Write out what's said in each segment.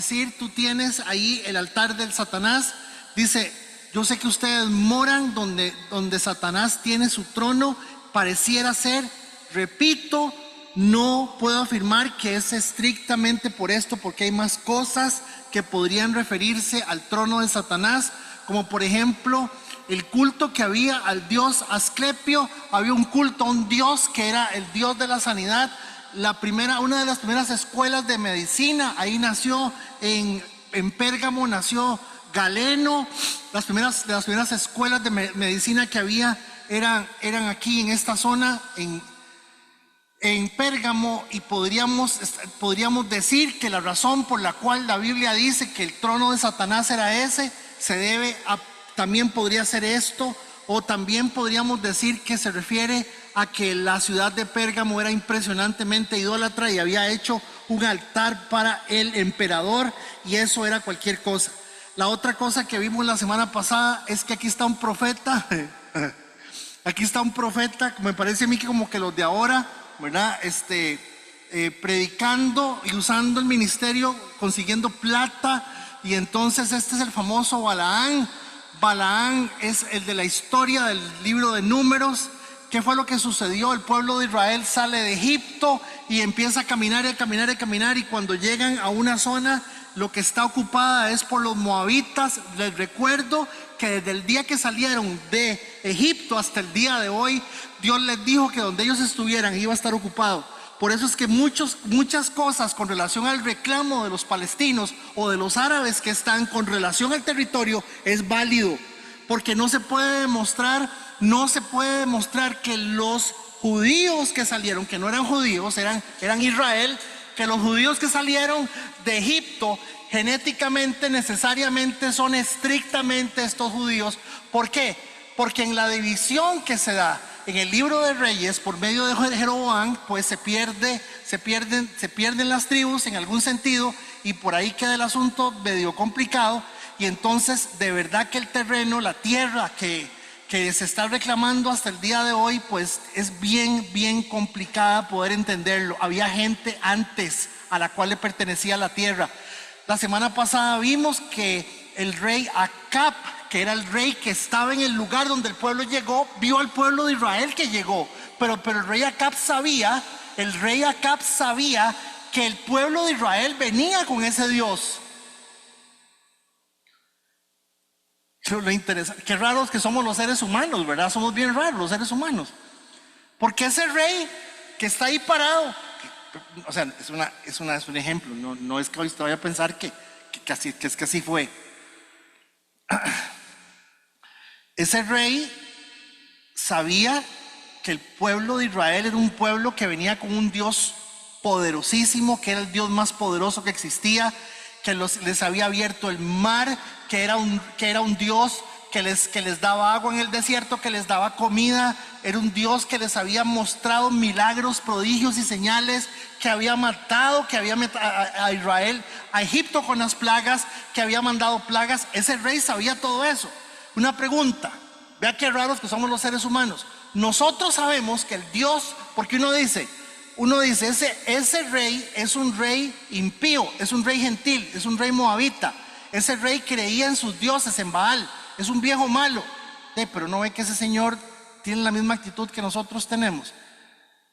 decir, tú tienes ahí el altar del Satanás. Dice, yo sé que ustedes moran donde Satanás tiene su trono, pareciera ser, repito, no puedo afirmar que es estrictamente por esto, porque hay más cosas que podrían referirse al trono de Satanás, como por ejemplo el culto que había al dios Asclepio. Había un culto a un dios que era el dios de la sanidad. Una de las primeras escuelas de medicina, ahí nació en Pérgamo, nació Galeno. Las primeras escuelas de medicina que había eran aquí en esta zona, en Pérgamo, y podríamos decir que la razón por la cual la Biblia dice que el trono de Satanás era ese, se debe a, también podría ser esto, o también podríamos decir que se refiere a que la ciudad de Pérgamo era impresionantemente idólatra y había hecho un altar para el emperador, y eso era cualquier cosa. La otra cosa que vimos la semana pasada es que aquí está un profeta, aquí está un profeta, me parece a mí que como que los de ahora, ¿verdad? Predicando y usando el ministerio, consiguiendo plata, y entonces este es el famoso Balaán. Balaán es el de la historia del libro de Números. ¿Qué fue lo que sucedió? El pueblo de Israel sale de Egipto y empieza a caminar y a caminar y a caminar, y cuando llegan a una zona, lo que está ocupada es por los moabitas. Les recuerdo que desde el día que salieron de Egipto hasta el día de hoy, Dios les dijo que donde ellos estuvieran iba a estar ocupado. Por eso es que muchas cosas con relación al reclamo de los palestinos o de los árabes que están con relación al territorio es válido, porque no se puede demostrar que los judíos que salieron, que no eran judíos, eran Israel, que los judíos que salieron de Egipto genéticamente necesariamente son estrictamente estos judíos. ¿Por qué? Porque en la división que se da en el libro de Reyes por medio de Jeroboam, pues se pierden las tribus en algún sentido, y por ahí queda el asunto medio complicado. Y entonces de verdad que el terreno, la tierra que se está reclamando hasta el día de hoy, pues es bien complicada poder entenderlo. Había gente antes a la cual le pertenecía la tierra. La semana pasada vimos que el rey Acab, que era el rey que estaba en el lugar donde el pueblo llegó, vio al pueblo de Israel que llegó, pero el rey Acab sabía que el pueblo de Israel venía con ese Dios. Lo interesante, qué raros que somos los seres humanos, ¿verdad? Somos bien raros los seres humanos, porque ese rey que está ahí parado, o sea, es un ejemplo, no es que hoy te vaya a pensar que así fue. Ese rey sabía que el pueblo de Israel era un pueblo que venía con un Dios poderosísimo, que era el Dios más poderoso que existía, que les había abierto el mar, que era un Dios que les daba agua en el desierto, que les daba comida. Era un Dios que les había mostrado milagros, prodigios y señales, que había matado a Israel, a Egipto con las plagas, que había mandado plagas. Ese rey sabía todo eso. Una pregunta, vea qué raros que somos los seres humanos. Nosotros sabemos que el Dios, porque uno dice, ese rey es un rey impío, es un rey gentil, es un rey moabita. Ese rey creía en sus dioses, en Baal, es un viejo malo. Pero no ve que ese señor tiene la misma actitud que nosotros tenemos.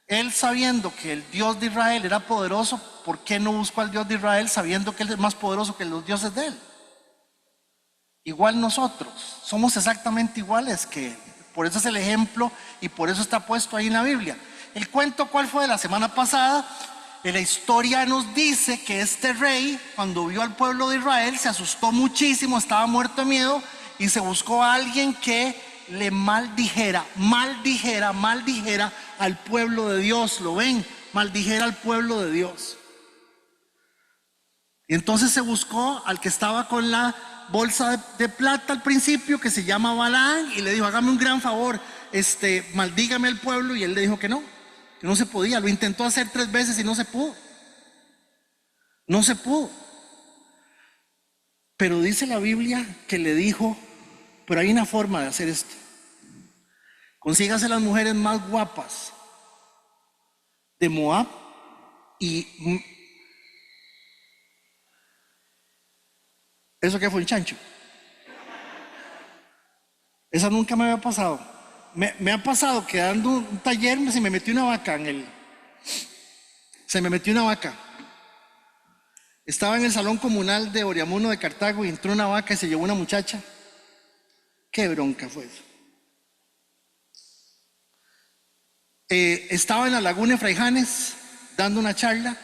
Él, sabiendo que el Dios de Israel era poderoso, ¿por qué no buscó al Dios de Israel sabiendo que él es más poderoso que los dioses de él? Igual nosotros, somos exactamente iguales que él. Por eso es el ejemplo y por eso está puesto ahí en la Biblia. El cuento, ¿cuál fue? La semana pasada, en la historia nos dice que este rey, cuando vio al pueblo de Israel, se asustó muchísimo, estaba muerto de miedo, y se buscó a alguien que le maldijera al pueblo de Dios. ¿Lo ven? Maldijera al pueblo de Dios. Y entonces se buscó al que estaba con la bolsa de plata al principio, que se llama Balaán, y le dijo: hágame un gran favor, maldígame al pueblo. Y él le dijo que no se podía. Lo intentó hacer 3 veces y no se pudo. Pero dice la Biblia que le dijo: pero hay una forma de hacer esto. Consígase las mujeres más guapas de Moab y ¿Eso qué fue, un chancho? Esa nunca me había pasado. Me ha pasado que dando un taller se me metió una vaca Se me metió una vaca. Estaba en el salón comunal de Oriamuno de Cartago y entró una vaca y se llevó una muchacha. Qué bronca fue eso. Estaba en la laguna de Fraijanes dando una charla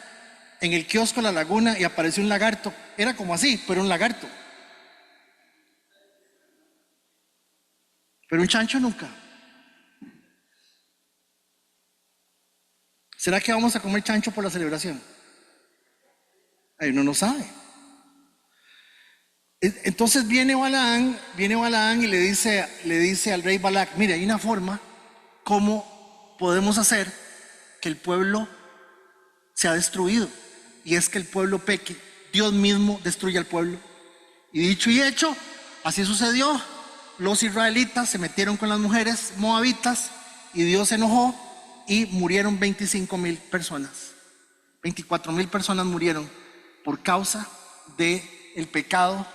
en el kiosco de la laguna y apareció un lagarto. Era como así, pero un lagarto. Pero un chancho nunca. ¿Será que vamos a comer chancho por la celebración? Ahí uno no sabe. Entonces viene Balaán y le dice al rey Balac: mire, hay una forma como podemos hacer que el pueblo sea destruido, y es que el pueblo peque, Dios mismo destruye al pueblo. Y dicho y hecho, así sucedió. Los israelitas se metieron con las mujeres moabitas y Dios se enojó y murieron 25,000 personas. 24,000 personas murieron por causa del pecado,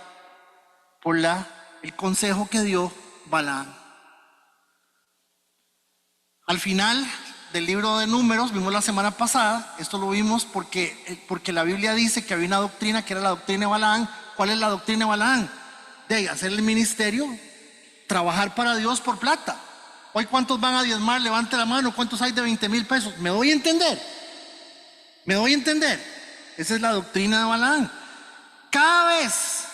por el consejo que dio Balaam. Al final del libro de Números, vimos la semana pasada, esto lo vimos porque la Biblia dice que había una doctrina que era la doctrina de Balaam. ¿Cuál es la doctrina de Balaam? De hacer el ministerio, trabajar para Dios por plata. Hoy, ¿cuántos van a diezmar? Levante la mano. ¿Cuántos hay de 20,000 pesos? ¿Me doy a entender? ¿Me doy a entender? Esa es la doctrina de Balaam. Cada vez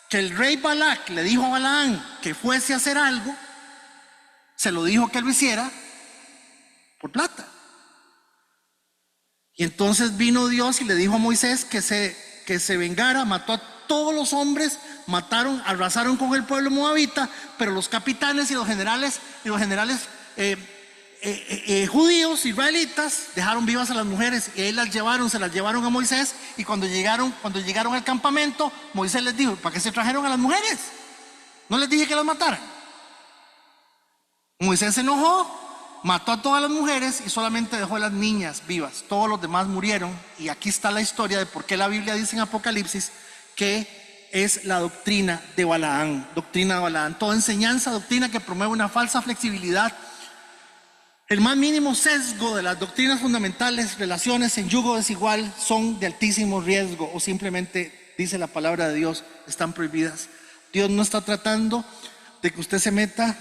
que el rey Balac le dijo a Balaam que fuese a hacer algo, se lo dijo que lo hiciera por plata. Y entonces vino Dios y le dijo a Moisés que se vengara, mató a todos los hombres, arrasaron con el pueblo moabita, pero los capitanes y los generales judíos, israelitas, dejaron vivas a las mujeres y ahí se las llevaron a Moisés. Y cuando llegaron al campamento, Moisés les dijo: ¿para qué se trajeron a las mujeres? ¿No les dije que las mataran? Moisés se enojó, mató a todas las mujeres y solamente dejó a las niñas vivas. Todos los demás murieron. Y aquí está la historia de por qué la Biblia dice en Apocalipsis que es la doctrina de Balaam. Doctrina de Balaam. Toda enseñanza, doctrina que promueve una falsa flexibilidad, el más mínimo sesgo de las doctrinas fundamentales, relaciones en yugo desigual, son de altísimo riesgo, o simplemente, dice la palabra de Dios, están prohibidas. Dios no está tratando de que usted se meta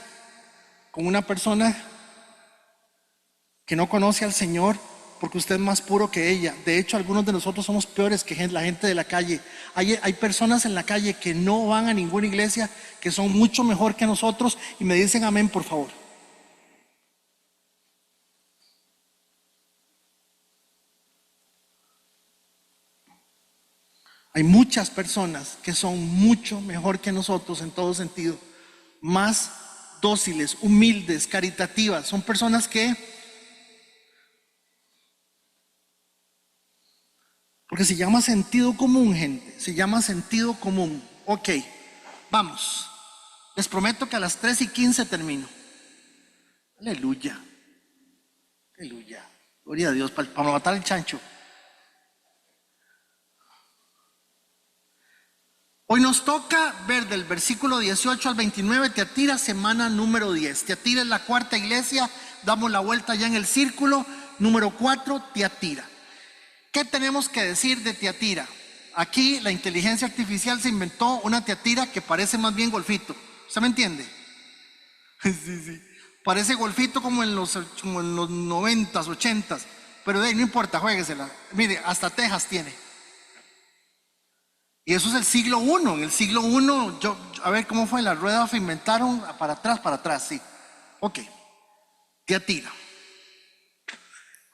con una persona que no conoce al Señor porque usted es más puro que ella. De hecho, algunos de nosotros somos peores que la gente de la calle. Hay personas en la calle que no van a ninguna iglesia, que son mucho mejor que nosotros, y me dicen amén, por favor. Hay muchas personas que son mucho mejor que nosotros en todo sentido, más dóciles, humildes, caritativas. Son personas porque se llama sentido común, gente, se llama sentido común. Ok, vamos. Les prometo que a las 3:15 termino. Aleluya, aleluya, gloria a Dios, para matar el chancho. Hoy nos toca ver del versículo 18 al 29, Tiatira, semana número 10. Tiatira es la cuarta iglesia, damos la vuelta ya en el círculo. Número 4, Tiatira. ¿Qué tenemos que decir de Tiatira? Aquí la inteligencia artificial se inventó una Tiatira que parece más bien golfito. ¿Usted me entiende? Sí. Parece golfito como en los 90s, 80s. Pero no importa, juéguesela. Mire, hasta Texas tiene. Y eso es el siglo I. En el siglo I, a ver cómo fue, las ruedas se inventaron para atrás, sí. Ok, Tiatira.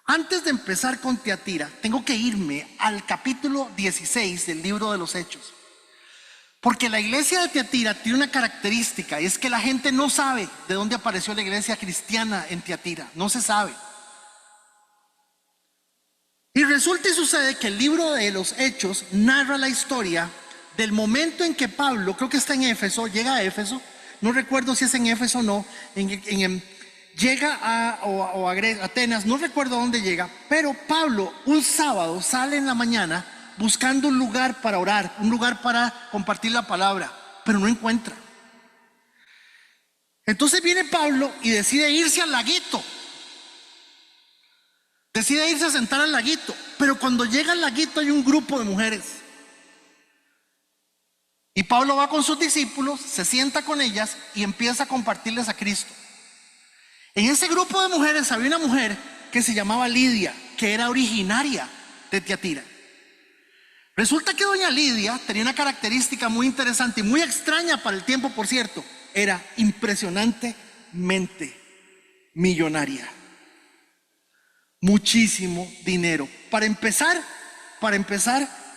Antes de empezar con Tiatira, tengo que irme al capítulo 16 del libro de los Hechos. Porque la iglesia de Tiatira tiene una característica, y es que la gente no sabe de dónde apareció la iglesia cristiana en Tiatira. No se sabe. Y resulta y sucede que el libro de los Hechos narra la historia del momento en que Pablo, creo que está en Éfeso, llega a Éfeso, no recuerdo si es en Éfeso o no, llega a Atenas, no recuerdo a dónde llega, pero Pablo un sábado sale en la mañana buscando un lugar para orar, un lugar para compartir la palabra, pero no encuentra. Entonces viene Pablo y decide irse al laguito. Decide irse a sentar al laguito. Pero cuando llega al laguito hay un grupo de mujeres. Y Pablo va con sus discípulos, se sienta con ellas y empieza a compartirles a Cristo. En ese grupo de mujeres había una mujer que se llamaba Lidia, que era originaria de Tiatira. Resulta que doña Lidia tenía una característica muy interesante y muy extraña para el tiempo, por cierto. Era impresionantemente millonaria. Muchísimo dinero. Para empezar,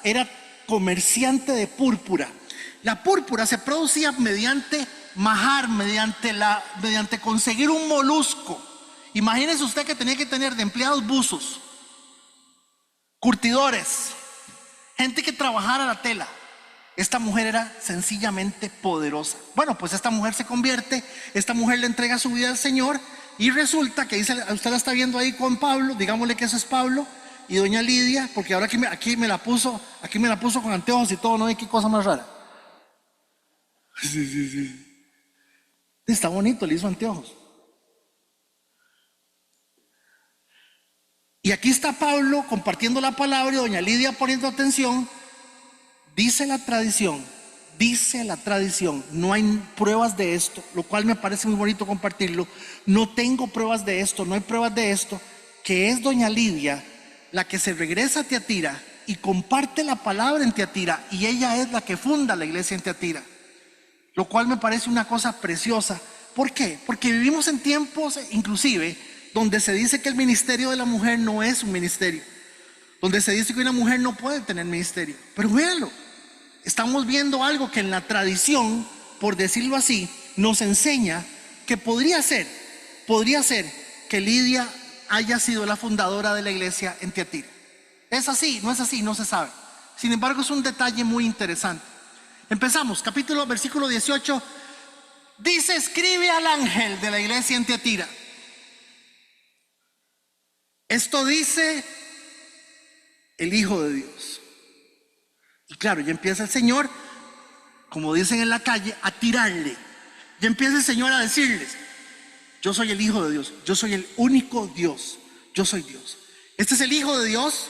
era comerciante de púrpura. La púrpura se producía mediante majar, mediante conseguir un molusco. Imagínese usted que tenía que tener de empleados buzos, curtidores, gente que trabajara la tela. Esta mujer era sencillamente poderosa. Bueno, pues esta mujer se convierte, esta mujer le entrega su vida al Señor y resulta que dice, usted la está viendo ahí con Pablo, digámosle que eso es Pablo y doña Lidia, porque ahora aquí me la puso con anteojos y todo, no hay qué cosa más rara. Sí. Está bonito, le hizo anteojos. Y aquí está Pablo compartiendo la palabra y doña Lidia poniendo atención. Dice la tradición, no hay pruebas de esto, lo cual me parece muy bonito compartirlo. No tengo pruebas de esto, no hay pruebas de esto, que es doña Lidia la que se regresa a Tiatira y comparte la palabra en Tiatira, y ella es la que funda la iglesia en Tiatira, lo cual me parece una cosa preciosa. ¿Por qué? Porque vivimos en tiempos inclusive donde se dice que el ministerio de la mujer no es un ministerio, donde se dice que una mujer no puede tener ministerio. Pero véanlo, estamos viendo algo que en la tradición, por decirlo así, nos enseña que podría ser que Lidia haya sido la fundadora de la iglesia en Tiatira. ¿Es así? ¿No es así? No se sabe. Sin embargo, es un detalle muy interesante. Empezamos, versículo 18. Dice: escribe al ángel de la iglesia en Tiatira. Esto dice el Hijo de Dios. Y claro, ya empieza el Señor, como dicen en la calle, a tirarle. Ya empieza el Señor a decirles: yo soy el Hijo de Dios, yo soy el único Dios, yo soy Dios. Este es el Hijo de Dios,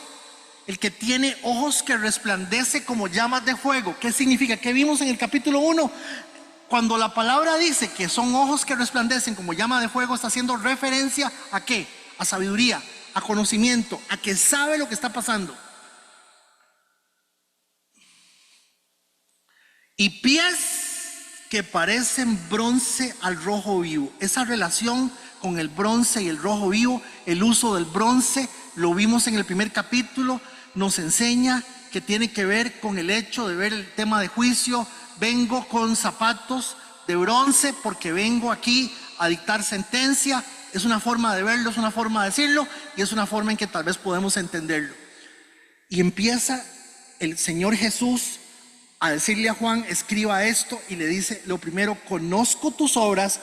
el que tiene ojos que resplandece como llamas de fuego. ¿Qué significa? ¿Qué vimos en el capítulo 1? Cuando la palabra dice que son ojos que resplandecen como llama de fuego, está haciendo referencia ¿a qué? A sabiduría, a conocimiento, a que sabe lo que está pasando. Y pies que parecen bronce al rojo vivo. Esa relación con el bronce y el rojo vivo, el uso del bronce, lo vimos en el primer capítulo, nos enseña que tiene que ver con el hecho de ver el tema de juicio. Vengo con zapatos de bronce porque vengo aquí a dictar sentencia. Es una forma de verlo, es una forma de decirlo, y es una forma en que tal vez podemos entenderlo. Y empieza el Señor Jesús a decirle a Juan: escriba esto, y le dice lo primero: conozco tus obras,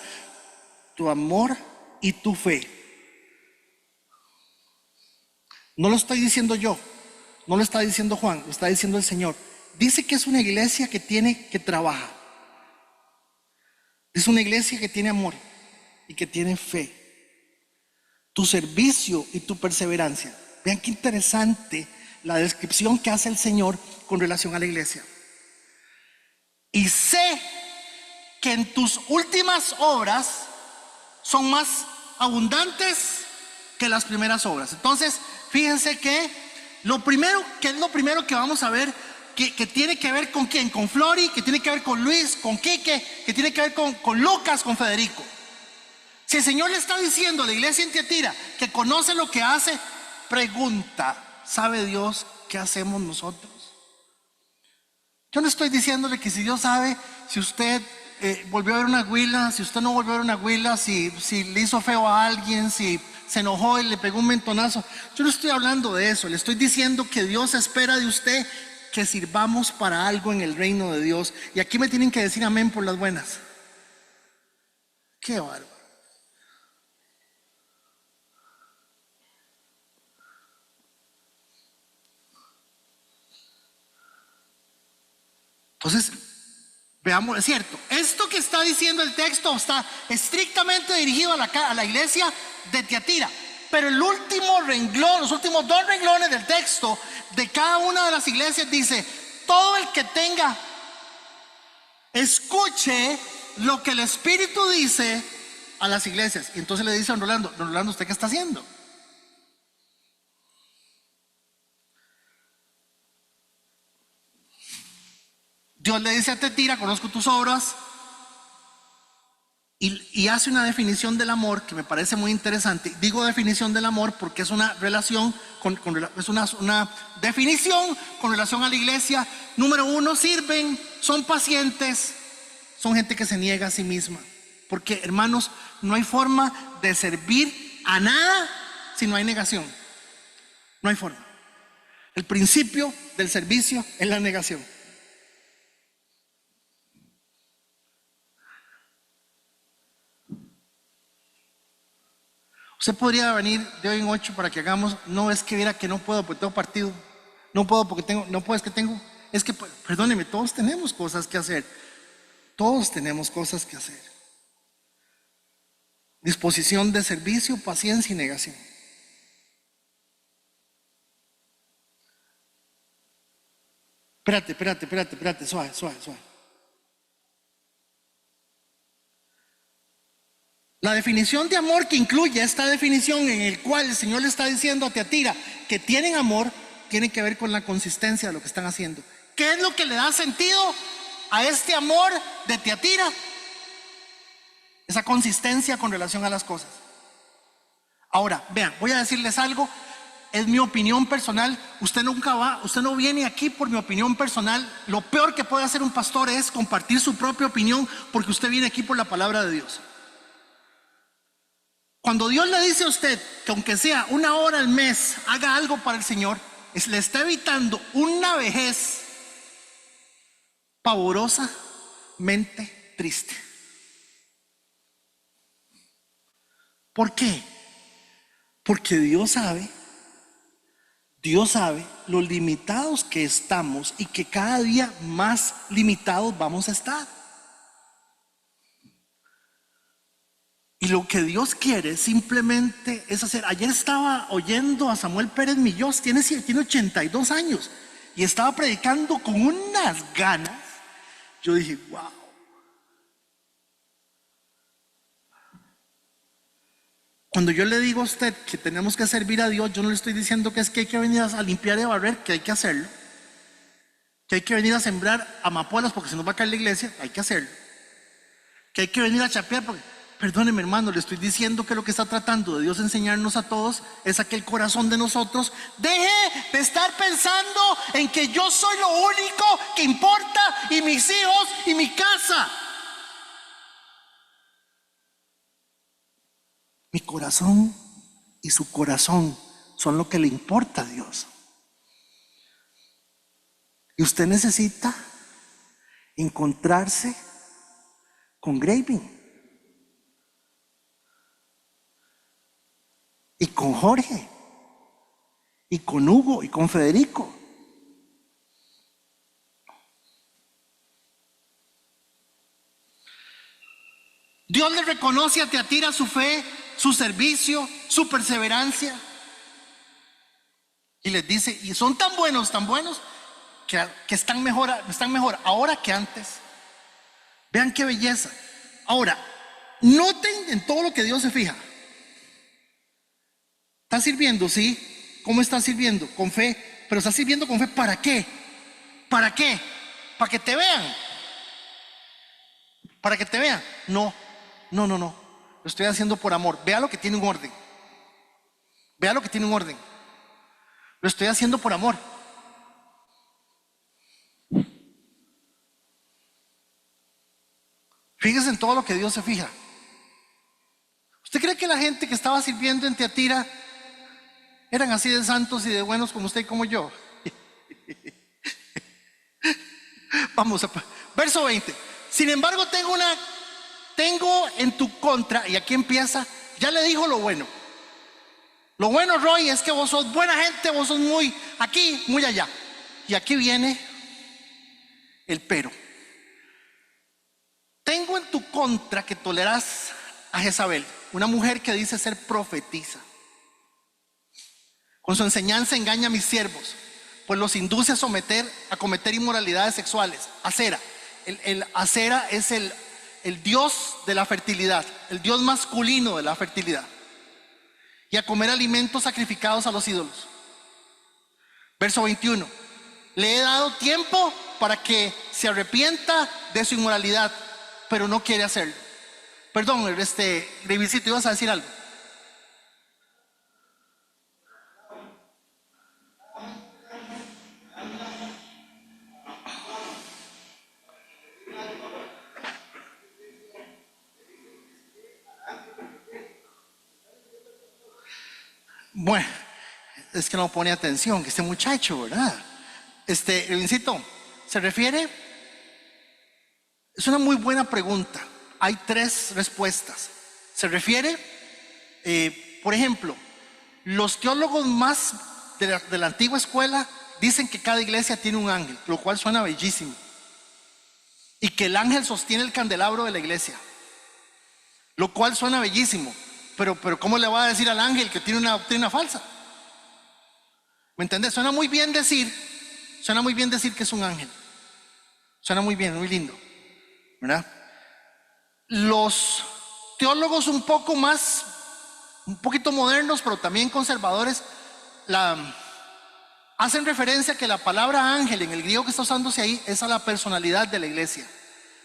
tu amor y tu fe. No lo estoy diciendo yo, no lo está diciendo Juan, lo está diciendo el Señor. Dice que es una iglesia que trabaja. Es una iglesia que tiene amor y que tiene fe. Tu servicio y tu perseverancia. Vean qué interesante la descripción que hace el Señor con relación a la iglesia. Y sé que en tus últimas obras son más abundantes que las primeras obras. Entonces, fíjense que lo primero que vamos a ver, que tiene que ver con quién, con Flori, que tiene que ver con Luis, con Quique, que tiene que ver con Lucas, con Federico. Si el Señor le está diciendo a la iglesia en Tiatira que conoce lo que hace, pregunta: ¿sabe Dios qué hacemos nosotros? Yo no estoy diciéndole que si Dios sabe si usted volvió a ver una huila, si usted no volvió a ver una huila, si le hizo feo a alguien, si se enojó y le pegó un mentonazo. Yo no estoy hablando de eso. Le estoy diciendo que Dios espera de usted que sirvamos para algo en el reino de Dios. Y aquí me tienen que decir amén por las buenas. Qué bárbaro. Entonces, veamos, es cierto, esto que está diciendo el texto está estrictamente dirigido a la iglesia de Tiatira. Pero el último renglón, los últimos 2 renglones del texto de cada una de las iglesias dice: todo el que tenga, escuche lo que el Espíritu dice a las iglesias. Y entonces le dice a don Rolando, ¿usted qué está haciendo? Dios le dice a Tiatira: conozco tus obras. Y hace una definición del amor que me parece muy interesante. Digo definición del amor porque es una relación es una definición con relación a la iglesia. Número 1, sirven, son pacientes, son gente que se niega a sí misma. Porque, hermanos, no hay forma de servir a nada si no hay negación. No hay forma. El principio del servicio es la negación. Usted podría venir de hoy en 8 para que hagamos. No, es que viera que no puedo porque tengo partido. No puedo porque tengo, no puedo, es que tengo. Es que, perdóneme, todos tenemos cosas que hacer. Todos tenemos cosas que hacer. Disposición de servicio, paciencia y negación. Espérate, suave. La definición de amor que incluye esta definición en el cual el Señor le está diciendo a Tiatira que tienen amor, tiene que ver con la consistencia de lo que están haciendo. ¿Qué es lo que le da sentido a este amor de Tiatira? Esa consistencia con relación a las cosas. Ahora, vean, voy a decirles algo. Es mi opinión personal. Usted no viene aquí por mi opinión personal. Lo peor que puede hacer un pastor es compartir su propia opinión, porque usted viene aquí por la palabra de Dios. Cuando Dios le dice a usted que aunque sea 1 hora al mes haga algo para el Señor, le está evitando una vejez pavorosamente triste. ¿Por qué? Porque Dios sabe los limitados que estamos y que cada día más limitados vamos a estar. Y lo que Dios quiere simplemente es hacer. Ayer estaba oyendo a Samuel Pérez Millós, tiene 82 años, y estaba predicando con unas ganas. Yo dije, wow. Cuando yo le digo a usted que tenemos que servir a Dios, yo no le estoy diciendo que es que hay que venir a limpiar y a barrer, que hay que hacerlo. Que hay que venir a sembrar amapolas porque se nos va a caer la iglesia, hay que hacerlo. Que hay que venir a chapear porque... Perdóneme, hermano, le estoy diciendo que lo que está tratando de Dios enseñarnos a todos es a que el corazón de nosotros deje de estar pensando en que yo soy lo único que importa, y mis hijos y mi casa. Mi corazón y su corazón son lo que le importa a Dios. Y usted necesita encontrarse con Graving y con Jorge y con Hugo y con Federico. Dios le reconoce a Tiatira su fe, su servicio, su perseverancia, y les dice, y son tan buenos que están mejor ahora que antes. Vean qué belleza. Ahora, noten en todo lo que Dios se fija. ¿Está sirviendo? Sí. ¿Cómo está sirviendo? Con fe. Pero está sirviendo con fe, ¿para qué? ¿Para qué? ¿Para que te vean? ¿Para que te vean? No. Lo estoy haciendo por amor. Vea lo que tiene un orden. Lo estoy haciendo por amor. Fíjese en todo lo que Dios se fija. ¿Usted cree que la gente que estaba sirviendo en Tiatira eran así de santos y de buenos como usted y como yo? Vamos a verso 20. Sin embargo, tengo en tu contra, y aquí empieza, ya le dijo lo bueno. Lo bueno, Roy, es que vos sos buena gente, vos sos muy aquí, muy allá. Y aquí viene el pero. Tengo en tu contra que toleras a Jezabel, una mujer que dice ser profetisa. Con su enseñanza engaña a mis siervos, pues los induce a cometer inmoralidades sexuales. Acera. Acera es el dios de la fertilidad, el dios masculino de la fertilidad. Y a comer alimentos sacrificados a los ídolos. Verso 21. Le he dado tiempo para que se arrepienta de su inmoralidad, pero no quiere hacerlo. Perdón, Davidcito, ibas a decir algo. Bueno, es que no pone atención, que este muchacho, ¿verdad? Davidcito, ¿se refiere? Es una muy buena pregunta. Hay 3 respuestas. Se refiere, por ejemplo, los teólogos más de la antigua escuela dicen que cada iglesia tiene un ángel, lo cual suena bellísimo. Y que el ángel sostiene el candelabro de la iglesia, lo cual suena bellísimo. Pero ¿cómo le va a decir al ángel que tiene una doctrina falsa? ¿Me entiendes? Suena muy bien decir que es un ángel. Suena muy bien, muy lindo, ¿verdad? Los teólogos un poquito modernos, pero también conservadores, hacen referencia a que la palabra ángel en el griego que está usándose ahí es a la personalidad de la iglesia.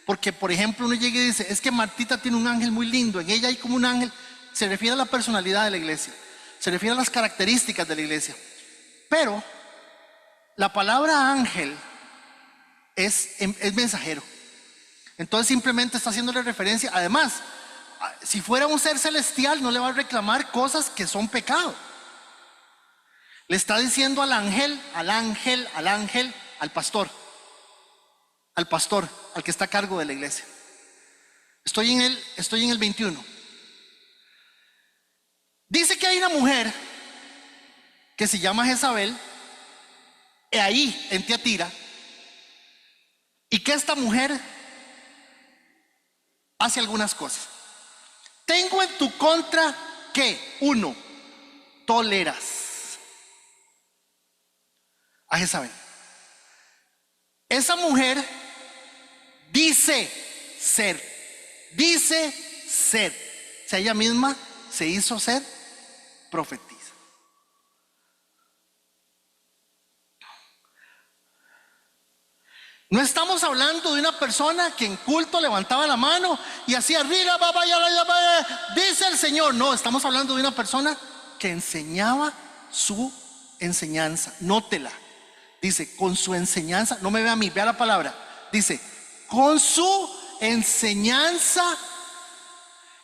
Porque, por ejemplo, uno llega y dice, es que Martita tiene un ángel muy lindo, en ella hay como un ángel. Se refiere a la personalidad de la iglesia, se refiere a las características de la iglesia. Pero la palabra ángel es mensajero. Entonces simplemente está haciéndole referencia. Además, si fuera un ser celestial no le va a reclamar cosas que son pecado. Le está diciendo al pastor, al que está a cargo de la iglesia. Estoy en el 21. Dice que hay una mujer que se llama Jezabel, ahí en Tiatira, y que esta mujer hace algunas cosas. Tengo en tu contra que, 1, toleras a Jezabel. Esa mujer dice ser, o sea, ella misma se hizo ser profetiza. No estamos hablando de una persona que en culto levantaba la mano y hacía arriba, dice el Señor. No, estamos hablando de una persona que enseñaba su enseñanza. Nótela. Dice, con su enseñanza, no me vea a mí, vea la palabra. Dice, con su enseñanza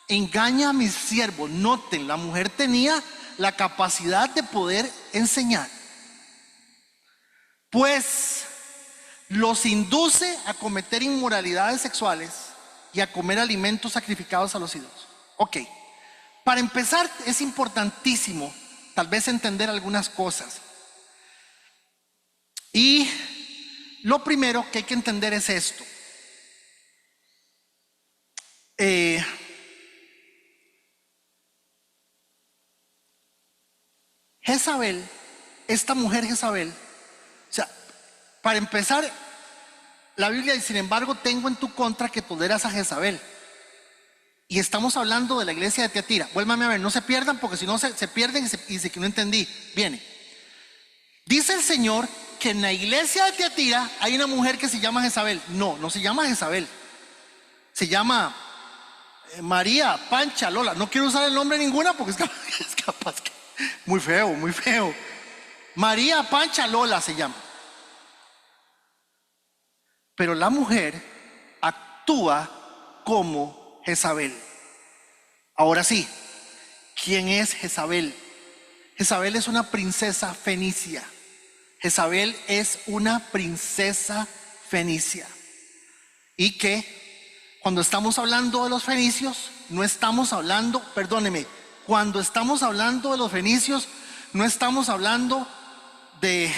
engaña a mis siervos. Noten, la mujer tenía la capacidad de poder enseñar, pues los induce a cometer inmoralidades sexuales y a comer alimentos sacrificados a los ídolos. Ok, para empezar es importantísimo tal vez entender algunas cosas. Y lo primero que hay que entender es esto. Jezabel, esta mujer Jezabel, o sea, para empezar, la Biblia dice, sin embargo, tengo en tu contra que toleras a Jezabel. Y estamos hablando de la iglesia de Tiatira. Vuélvame a ver, no se pierdan, porque si no se pierden y dice que no entendí. Viene. Dice el Señor que en la iglesia de Tiatira hay una mujer que se llama Jezabel. No, no se llama Jezabel. Se llama María, Pancha, Lola. No quiero usar el nombre de ninguna porque es capaz que muy feo, muy feo. María, Pancha, Lola se llama. Pero la mujer actúa como Jezabel. Ahora sí, ¿quién es Jezabel? Jezabel es una princesa fenicia. Jezabel es una princesa fenicia. Y que cuando estamos hablando de los fenicios, no estamos hablando, perdóneme, cuando estamos hablando de los fenicios, no estamos hablando de,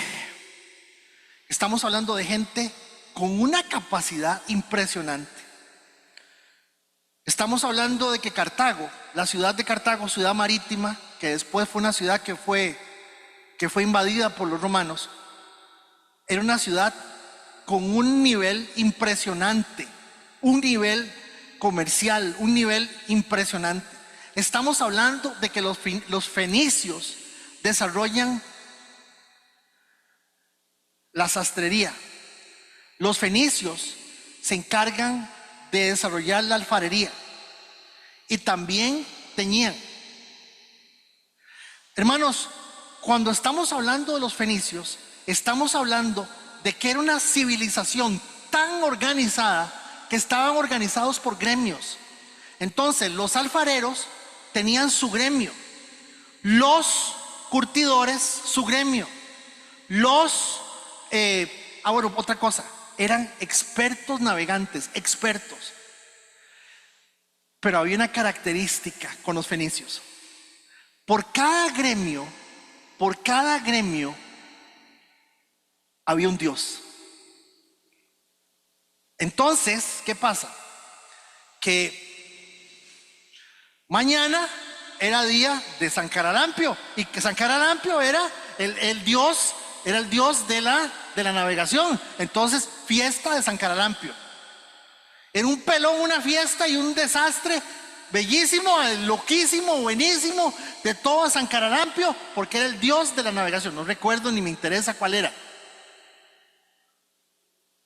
estamos hablando de gente con una capacidad impresionante. Estamos hablando de que Cartago, la ciudad de Cartago, ciudad marítima, que después fue una ciudad que fue invadida por los romanos, era una ciudad con un nivel impresionante, un nivel comercial, un nivel impresionante. Estamos hablando de que los fenicios desarrollan la sastrería. Los fenicios se encargan de desarrollar la alfarería y también teñían. Hermanos, cuando estamos hablando de los fenicios, estamos hablando de que era una civilización tan organizada que estaban organizados por gremios. Entonces, los alfareros tenían su gremio, los curtidores su gremio, bueno, otra cosa, eran expertos navegantes, expertos. Pero había una característica con los fenicios. Por cada gremio había un dios. Entonces, ¿qué pasa? Que mañana era día de San Caralampio, y que San Caralampio era el dios de la navegación. Entonces, fiesta de San Caralampio. Era un pelón, una fiesta y un desastre bellísimo, loquísimo, buenísimo, de todo San Caralampio, porque era el dios de la navegación. No recuerdo ni me interesa cuál era.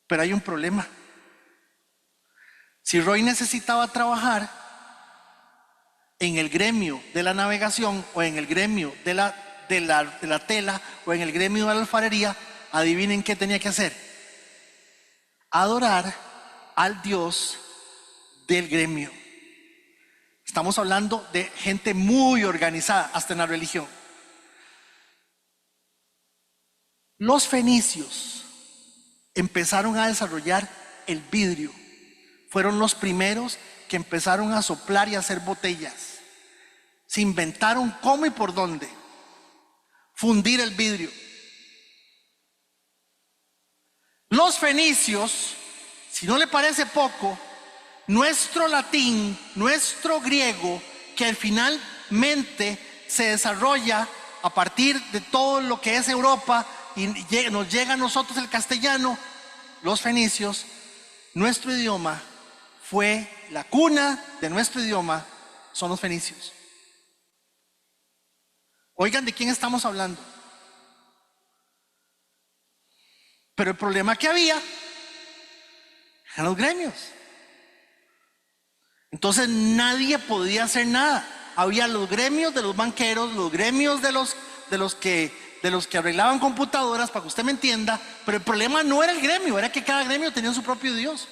Pero hay un problema. Si Roy necesitaba trabajar en el gremio de la navegación, o en el gremio de la tela, o en el gremio de la alfarería, adivinen qué tenía que hacer: adorar al Dios del gremio. Estamos hablando de gente muy organizada, hasta en la religión. Los fenicios empezaron a desarrollar el vidrio. Fueron los primeros que empezaron a soplar y a hacer botellas. Se inventaron cómo y por dónde fundir el vidrio. Los fenicios, si no le parece poco, nuestro latín, nuestro griego, que finalmente se desarrolla a partir de todo lo que es Europa y nos llega a nosotros el castellano, los fenicios, nuestro idioma fue la cuna de nuestro idioma, son los fenicios. Oigan, ¿de quién estamos hablando? Pero el problema que había eran los gremios. Entonces nadie podía hacer nada. Había los gremios de los banqueros, los gremios de los que arreglaban computadoras, para que usted me entienda. Pero el problema no era el gremio, era que cada gremio tenía su propio Dios.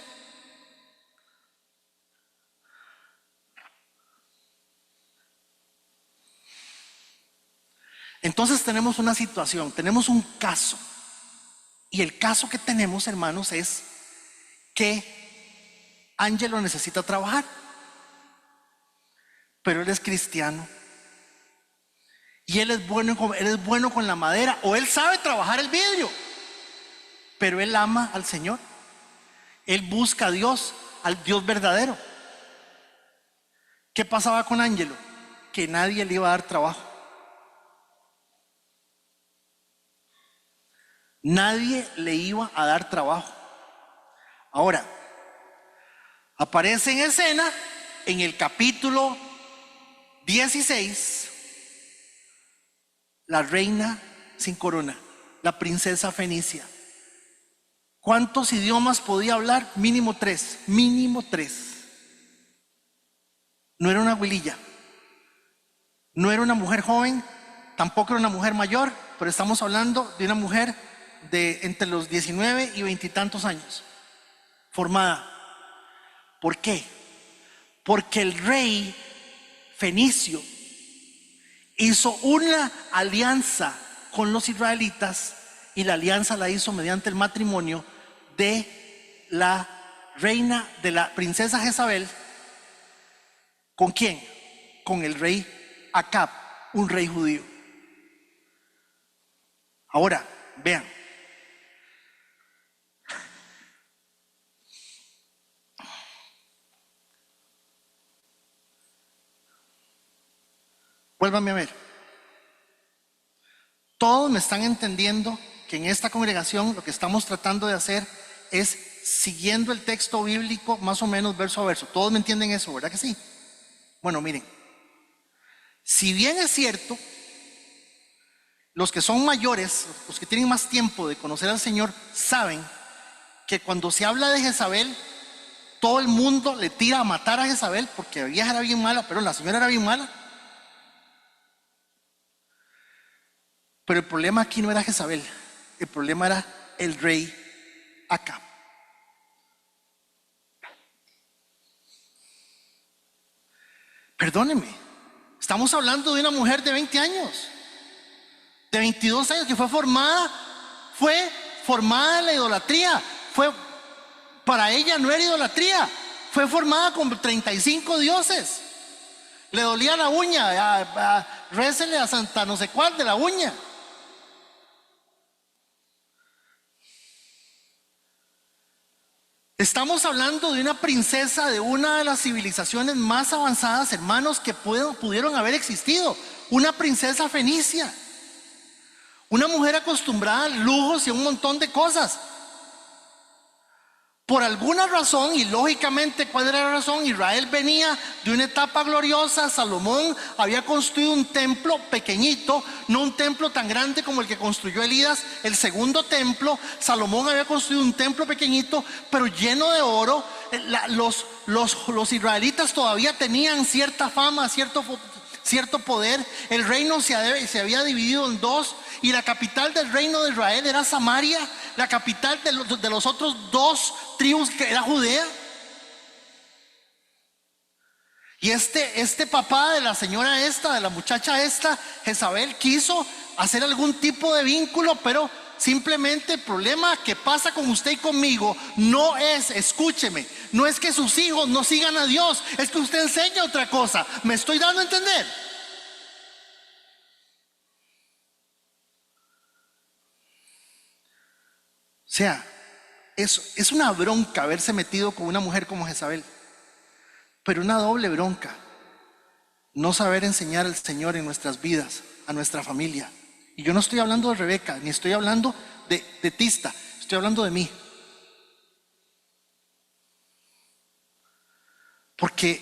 Entonces tenemos una situación, tenemos un caso. Y el caso que tenemos, hermanos, es que Ángelo necesita trabajar, pero él es cristiano y él es bueno con la madera, o él sabe trabajar el vidrio, pero él ama al Señor. Él busca a Dios, al Dios verdadero. ¿Qué pasaba con Ángelo? Que nadie le iba a dar trabajo. Nadie le iba a dar trabajo. Ahora, aparece en escena en el capítulo 16 la reina sin corona, la princesa fenicia. ¿Cuántos idiomas podía hablar? Mínimo tres. No era una huililla, no era una mujer joven, tampoco era una mujer mayor, pero estamos hablando de una mujer de entre los 19 y 20 y tantos años, formada. ¿Por qué? Porque el rey fenicio hizo una alianza con los israelitas, y la alianza la hizo mediante el matrimonio de la reina, de la princesa Jezabel. ¿Con quién? Con el rey Acab, un rey judío. Ahora, vean, Vuélvanme a ver. Todos me están entendiendo que en esta congregación lo que estamos tratando de hacer es siguiendo el texto bíblico más o menos verso a verso. Todos me entienden eso, ¿verdad que sí? Bueno, miren, si bien es cierto, los que son mayores, los que tienen más tiempo de conocer al Señor, saben que cuando se habla de Jezabel, todo el mundo le tira a matar a Jezabel porque la vieja era bien mala, pero la señora era bien mala. Pero el problema aquí no era Jezabel, el problema era el rey Acab. Perdónenme, estamos hablando de una mujer de 20 años, de 22 años, que fue formada en la idolatría. Para ella no era idolatría, fue formada con 35 dioses. Le dolía la uña, récele a Santa no sé cuál de la uña. Estamos hablando de una princesa de una de las civilizaciones más avanzadas, hermanos, que pudieron haber existido. Una princesa fenicia. Una mujer acostumbrada a lujos y a un montón de cosas. Por alguna razón, y lógicamente, ¿cuál era la razón? Israel venía de una etapa gloriosa. Salomón había construido un templo pequeñito, no un templo tan grande como el que construyó Elías, el segundo templo. Salomón había construido un templo pequeñito, pero lleno de oro. Los israelitas todavía tenían cierta fama, cierto poder. El reino se había dividido en dos, y la capital del reino de Israel era Samaria. La capital de los otros dos tribus que era Judea. Y este papá de la señora esta, de la muchacha esta, Jezabel, quiso hacer algún tipo de vínculo, pero simplemente el problema que pasa con usted y conmigo no es, escúcheme, no es que sus hijos no sigan a Dios, es que usted enseña otra cosa. ¿Me estoy dando a entender? O sea, es una bronca haberse metido con una mujer como Jezabel, pero una doble bronca no saber enseñar al Señor en nuestras vidas, a nuestra familia. Y yo no estoy hablando de Rebeca, ni estoy hablando de Tista, estoy hablando de mí. Porque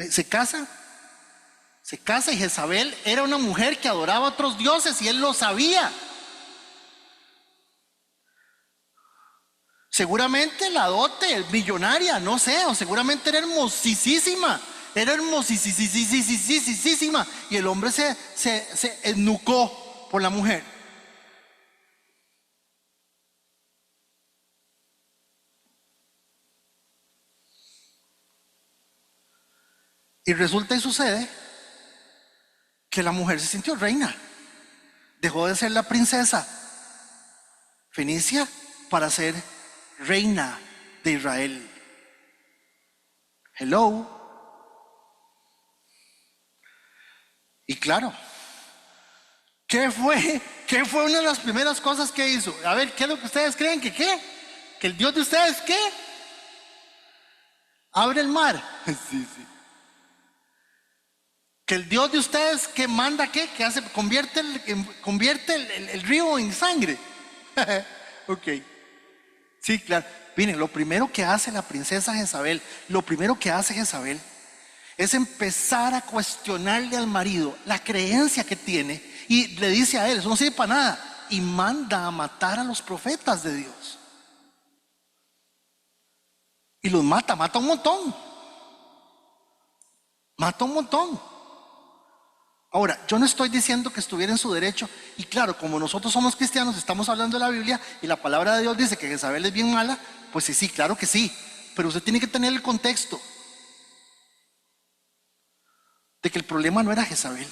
se casa y Jezabel era una mujer que adoraba a otros dioses y él lo sabía. Seguramente la dote, millonaria, no sé, o seguramente era hermosísima. Y el hombre se ennucó por la mujer. Y resulta y sucede que la mujer se sintió reina. Dejó de ser la princesa fenicia para ser reina de Israel. Hello. Y claro, ¿qué fue una de las primeras cosas que hizo? A ver, ¿qué es lo que ustedes creen? ¿Que qué? ¿Que el Dios de ustedes qué? Abre el mar. Sí. Que el Dios de ustedes que manda qué, que hace, convierte el río en sangre. Ok. Sí, claro. Miren, lo primero que hace la princesa Jezabel, es empezar a cuestionarle al marido la creencia que tiene, y le dice a él, eso no sirve para nada, y manda a matar a los profetas de Dios. Y los mata un montón. Mata un montón. Ahora, yo no estoy diciendo que estuviera en su derecho, y claro, como nosotros somos cristianos, estamos hablando de la Biblia, y la palabra de Dios dice que Jezabel es bien mala, pues sí, claro que sí, pero usted tiene que tener el contexto de que el problema no era Jezabel.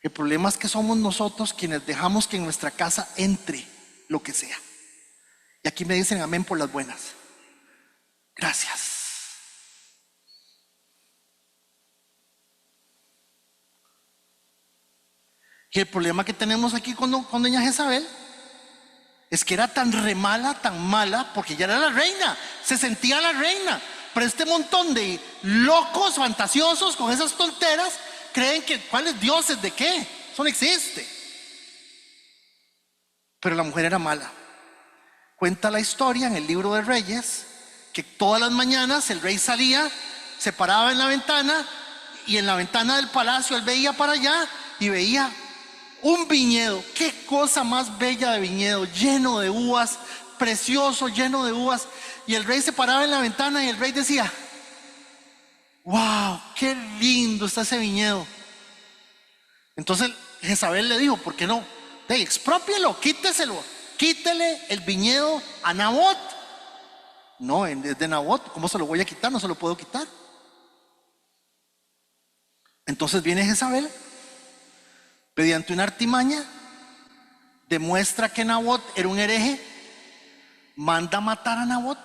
El problema es que somos nosotros quienes dejamos que en nuestra casa entre lo que sea. Y aquí me dicen amén por las buenas. Gracias. Y el problema que tenemos aquí con doña Jezabel Es que era tan mala, porque ya era la reina, se sentía la reina. Pero este montón de locos, fantasiosos, con esas tonteras, creen que ¿cuáles dioses de qué? Eso no existe. Pero la mujer era mala. Cuenta la historia en el libro de Reyes, que todas las mañanas el rey salía, se paraba en la ventana, y en la ventana del palacio él veía para allá y veía un viñedo. Qué cosa más bella de viñedo, lleno de uvas, precioso, lleno de uvas. Y el rey se paraba en la ventana y el rey decía: wow, qué lindo está ese viñedo. Entonces Jezabel le dijo: ¿por qué no? Exprópielo, quíteselo, quítele el viñedo a Nabot. No, es de Nabot, ¿cómo se lo voy a quitar? No se lo puedo quitar. Entonces viene Jezabel, mediante una artimaña, demuestra que Nabot era un hereje, manda a matar a Nabot,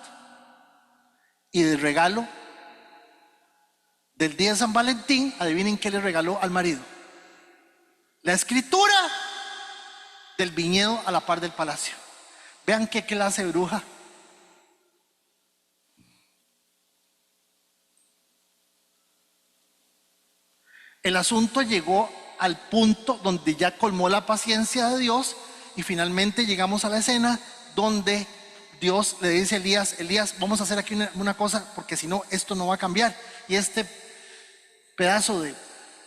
y de regalo del día de San Valentín, adivinen qué le regaló al marido: la escritura del viñedo a la par del palacio. Vean qué clase de bruja. El asunto llegó al punto donde ya colmó la paciencia de Dios, y finalmente llegamos a la escena donde Dios le dice a Elías: Elías, vamos a hacer aquí una cosa, porque si no esto no va a cambiar. Y este pedazo de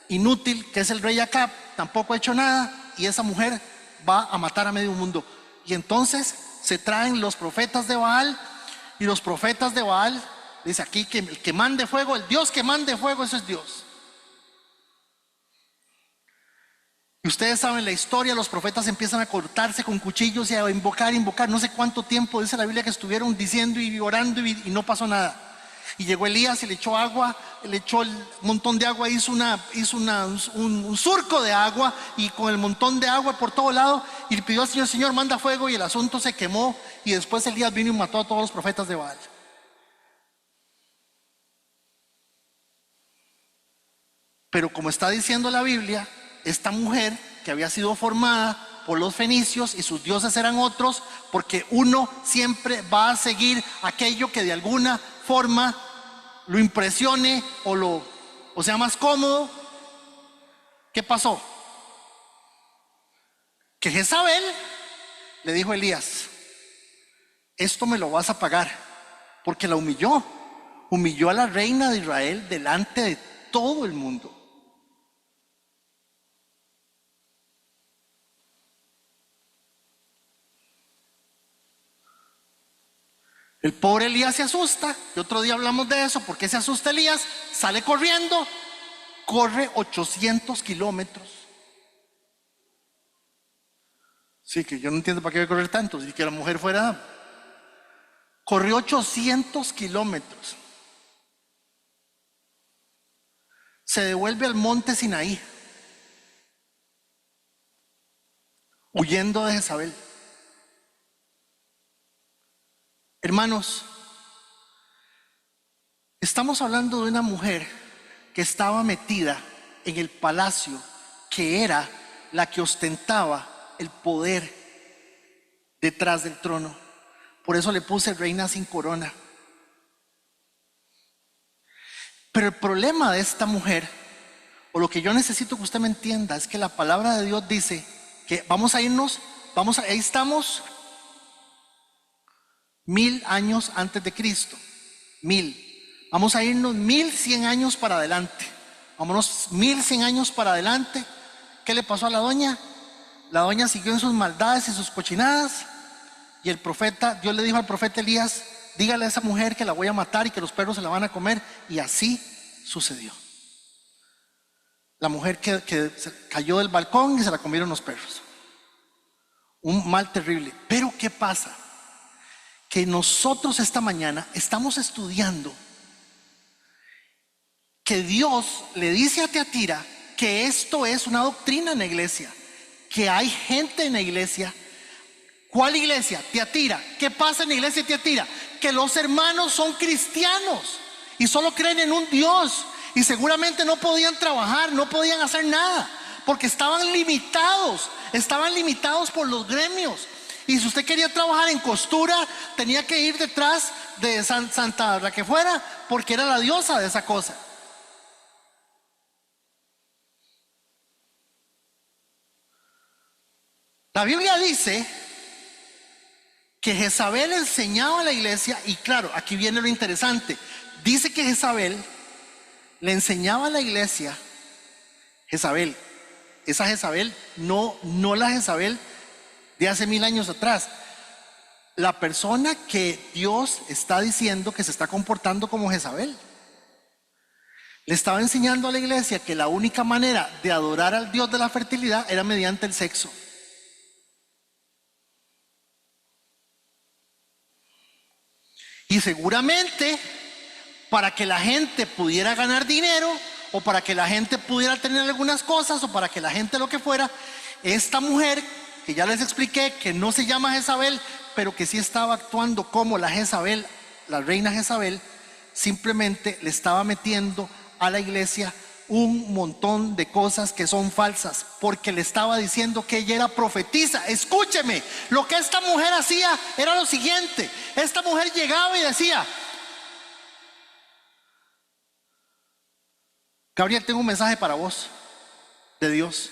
inútil que es el rey Acab tampoco ha hecho nada, y esa mujer va a matar a medio mundo. Y entonces se traen los profetas de Baal, y los profetas de Baal, dice aquí que el que mande fuego, el Dios que mande fuego, eso es Dios. Y ustedes saben la historia, los profetas empiezan a cortarse con cuchillos y a invocar, no sé cuánto tiempo dice la Biblia que estuvieron diciendo y orando, y no pasó nada. Y llegó Elías y le echó agua, le echó el montón de agua, hizo un surco de agua, y con el montón de agua por todo lado, y le pidió al Señor: Señor, manda fuego, y el asunto se quemó, y después Elías vino y mató a todos los profetas de Baal. Pero como está diciendo la Biblia, esta mujer que había sido formada por los fenicios y sus dioses eran otros, porque uno siempre va a seguir aquello que de alguna forma lo impresione o sea más cómodo. ¿Qué pasó? Que Jezabel le dijo a Elías: esto me lo vas a pagar, porque la humilló a la reina de Israel delante de todo el mundo. El pobre Elías se asusta, y otro día hablamos de eso. ¿Por qué se asusta Elías? Sale corriendo, corre 800 kilómetros. Sí, que yo no entiendo para qué voy a correr tanto, si que la mujer fuera. Corrió 800 kilómetros. Se devuelve al monte Sinaí, huyendo de Jezabel. Hermanos, estamos hablando de una mujer que estaba metida en el palacio, que era la que ostentaba el poder detrás del trono. Por eso le puse reina sin corona. Pero el problema de esta mujer, o lo que yo necesito que usted me entienda, es que la palabra de Dios dice que vamos a irnos, ahí estamos 1000 años antes de Cristo. 1000. Vamos a irnos 1100 años para adelante. Vámonos 1100 años para adelante. ¿Qué le pasó a la doña? La doña siguió en sus maldades y sus cochinadas. Y el profeta, Dios le dijo al profeta Elías: dígale a esa mujer que la voy a matar y que los perros se la van a comer. Y así sucedió. La mujer que cayó del balcón y se la comieron los perros. Un mal terrible. Pero ¿qué pasa? Que nosotros esta mañana estamos estudiando que Dios le dice a Teatira que esto es una doctrina en la iglesia, que hay gente en la iglesia. ¿Cuál iglesia? Teatira. ¿Qué pasa en la iglesia de Teatira? Que los hermanos son cristianos y solo creen en un Dios, y seguramente no podían trabajar, no podían hacer nada, porque estaban limitados por los gremios. Y si usted quería trabajar en costura, tenía que ir detrás de Santa la que fuera, porque era la diosa de esa cosa. La Biblia dice que Jezabel enseñaba a la iglesia, y claro, aquí viene lo interesante. Dice que Jezabel le enseñaba a la iglesia, Jezabel, esa Jezabel, no la Jezabel de hace 1000 años atrás. La persona que Dios está diciendo que se está comportando como Jezabel. Le estaba enseñando a la iglesia que la única manera de adorar al Dios de la fertilidad era mediante el sexo. Y seguramente para que la gente pudiera ganar dinero, o para que la gente pudiera tener algunas cosas, o para que la gente lo que fuera, esta mujer, que ya les expliqué que no se llama Jezabel, pero que sí estaba actuando como la Jezabel, la reina Jezabel, simplemente le estaba metiendo a la iglesia un montón de cosas que son falsas, porque le estaba diciendo que ella era profetisa. Escúcheme, lo que esta mujer hacía era lo siguiente. Esta mujer llegaba y decía: Gabriel, tengo un mensaje para vos de Dios.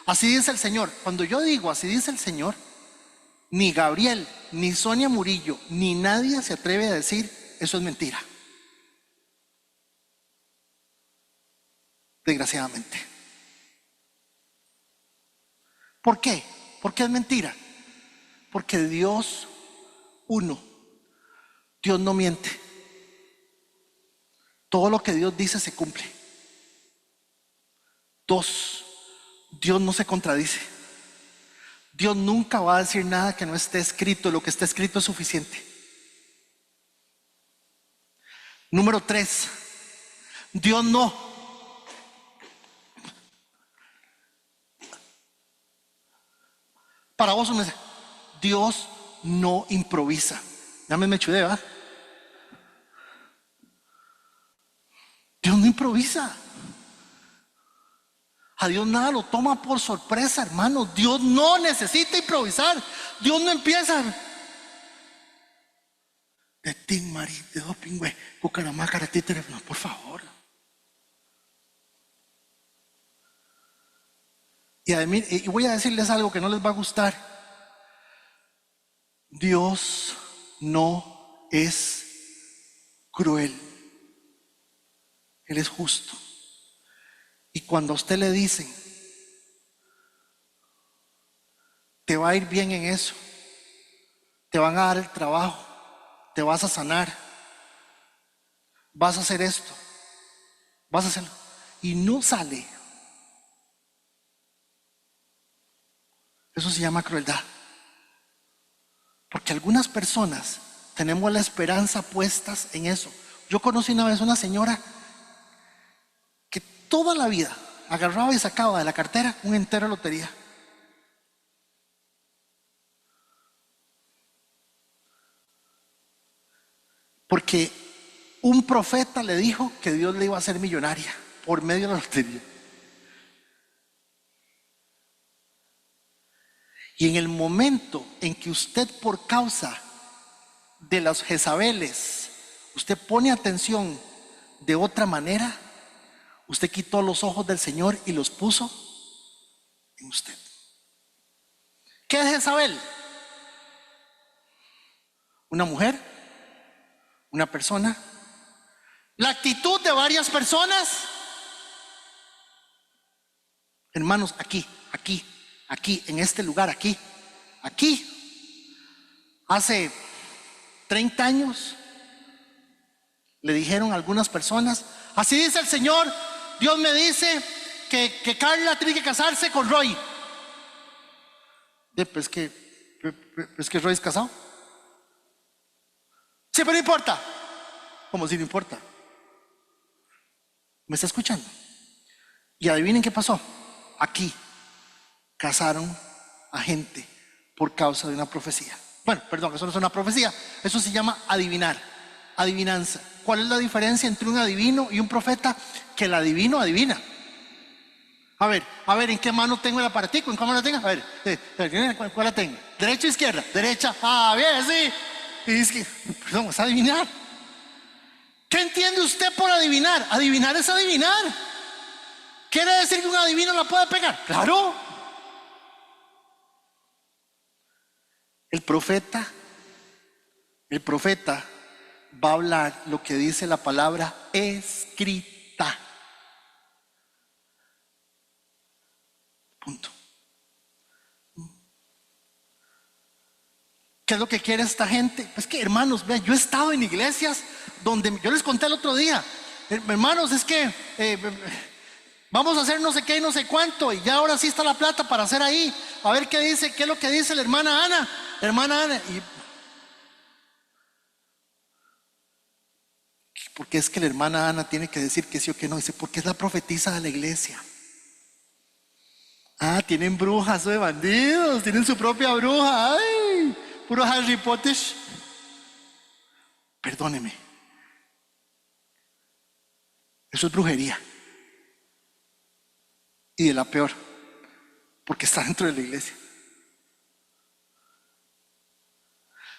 Así dice el Señor. Cuando yo digo así dice el Señor, ni Gabriel, ni Sonia Murillo, ni nadie se atreve a decir eso es mentira. Desgraciadamente. ¿Por qué? ¿Por qué es mentira? Porque Dios, uno, Dios no miente. Todo lo que Dios dice se cumple. Dos, Dios no se contradice. Dios nunca va a decir nada que no esté escrito. Lo que está escrito es suficiente. Número 3, Dios no. Para vos, Dios no improvisa. Ya me chudé, ¿verdad? Dios no improvisa. A Dios nada lo toma por sorpresa, hermano. Dios no necesita improvisar. Dios no empieza de Tim Mari, de doping, güey, Cucaramaca, de títere. No, por favor. Y voy a decirles algo que no les va a gustar. Dios no es cruel. Él es justo. Y cuando a usted le dicen, te va a ir bien en eso, te van a dar el trabajo, te vas a sanar, vas a hacer esto, vas a hacerlo, y no sale, eso se llama crueldad. Porque algunas personas tenemos la esperanza puestas en eso. Yo conocí una vez una señora que toda la vida agarraba y sacaba de la cartera un entero de lotería. Porque un profeta le dijo que Dios le iba a hacer millonaria por medio de la lotería. Y en el momento en que usted, por causa de las Jezabeles, usted pone atención de otra manera, usted quitó los ojos del Señor y los puso en usted. ¿Qué es Jezabel? Una mujer, una persona, la actitud de varias personas. Hermanos, aquí, en este lugar, aquí, hace 30 años le dijeron a algunas personas: así dice el Señor, Dios me dice que Carla tiene que casarse con Roy. Pues que Roy es casado. Sí, pero no importa. ¿Cómo si no importa? ¿Me está escuchando? Y adivinen qué pasó. Aquí casaron a gente por causa de una profecía. Bueno, perdón, eso no es una profecía, eso se llama adivinar, adivinanza. ¿Cuál es la diferencia entre un adivino y un profeta? Que el adivino adivina. A ver, ¿en qué mano tengo el aparatico? ¿En qué mano tengo? A ver, ¿cuál la tengo? ¿Derecha o izquierda? Derecha. Ah, bien, sí. Y dice que, perdón, es adivinar. ¿Qué entiende usted por adivinar? Adivinar es adivinar. ¿Quiere decir que un adivino la puede pegar? Claro. El profeta va a hablar lo que dice la palabra escrita. Punto. ¿Qué es lo que quiere esta gente? Pues que, hermanos, vean, yo he estado en iglesias donde, yo les conté el otro día, hermanos, es que vamos a hacer no sé qué y no sé cuánto, y ya ahora sí está la plata para hacer ahí. A ver qué dice, qué es lo que dice la hermana Ana. Hermana Ana, y porque es que la hermana Ana tiene que decir que sí o que no. Dice, porque es la profetisa de la iglesia. Ah, tienen brujas, de bandidos, tienen su propia bruja. Ay, puro Harry Potter. Perdóneme, eso es brujería. Y de la peor, porque está dentro de la iglesia.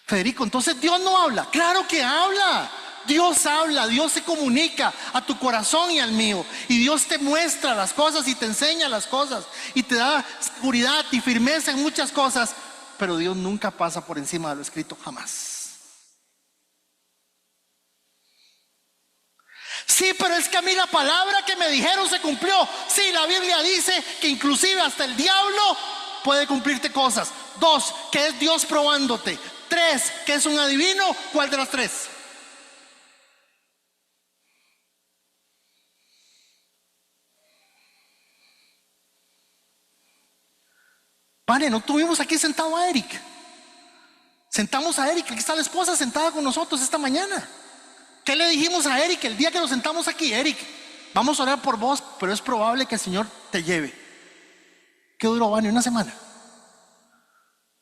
Federico, entonces Dios no habla. Claro que habla. Dios habla, Dios se comunica a tu corazón y al mío. Y Dios te muestra las cosas y te enseña las cosas. Y te da seguridad y firmeza en muchas cosas. Pero Dios nunca pasa por encima de lo escrito, jamás. Sí, pero es que a mí la palabra que me dijeron se cumplió. Sí, la Biblia dice que inclusive hasta el diablo puede cumplirte cosas. 2, que es Dios probándote. 3, que es un adivino. ¿Cuál de las 3? Vale, no tuvimos aquí sentado a Eric. Sentamos a Eric, aquí está la esposa sentada con nosotros esta mañana. ¿Qué le dijimos a Eric el día que nos sentamos aquí? Eric, vamos a orar por vos, pero es probable que el Señor te lleve. ¿Qué duró, Vani? ¿Una semana?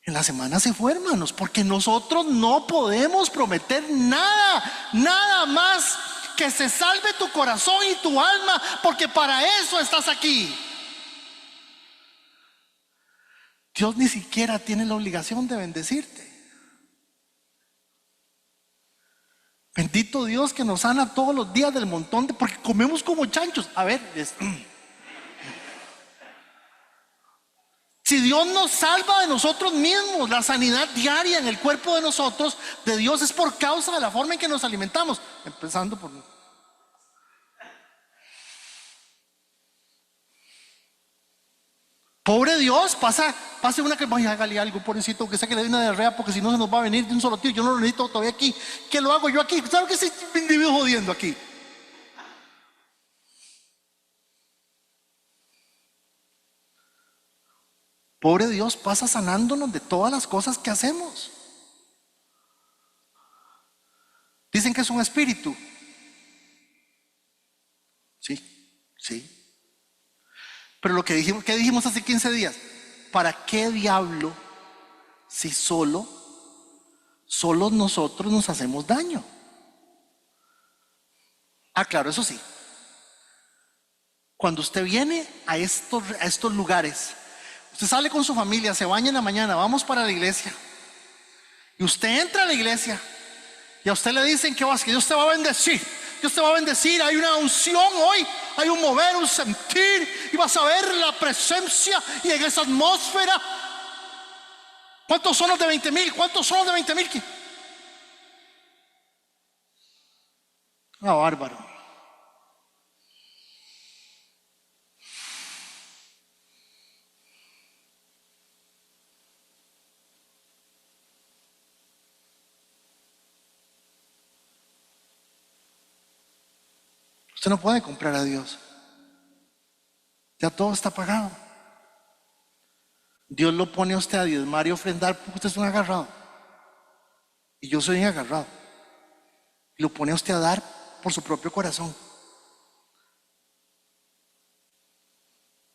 En la semana se fue, hermanos, porque nosotros no podemos prometer nada, nada más que se salve tu corazón y tu alma, porque para eso estás aquí. Dios ni siquiera tiene la obligación de bendecirte. Bendito Dios que nos sana todos los días del montón de, porque comemos como chanchos. A ver, si Dios nos salva de nosotros mismos, la sanidad diaria en el cuerpo de nosotros, de Dios, es por causa de la forma en que nos alimentamos. Empezando por... Pobre Dios, pase una que vaya, hágale algo, pobrecito, que sea que le dé una diarrea, porque si no se nos va a venir de un solo tiro. Yo no lo necesito todavía aquí. ¿Qué lo hago yo aquí? ¿Sabe que estoy individuo jodiendo aquí? Pobre Dios, pasa sanándonos de todas las cosas que hacemos. Dicen que es un espíritu. Sí. Pero lo que dijimos, ¿qué dijimos hace 15 días? ¿Para qué diablo si solo nosotros nos hacemos daño? Ah, claro, eso sí. Cuando usted viene a estos lugares, usted sale con su familia, se baña en la mañana, vamos para la iglesia, y usted entra a la iglesia y a usted le dicen que Dios te va a bendecir. Dios te va a bendecir, hay una unción hoy, hay un mover, un sentir, y vas a ver la presencia y en esa atmósfera. ¿Cuántos son los de 20,000? ¿Cuántos son los de 20,000? Ah, bárbaro. Usted no puede comprar a Dios. Ya todo está pagado. Dios lo pone a usted a diezmar y ofrendar porque usted es un agarrado. Y yo soy un agarrado. Y lo pone a usted a dar por su propio corazón.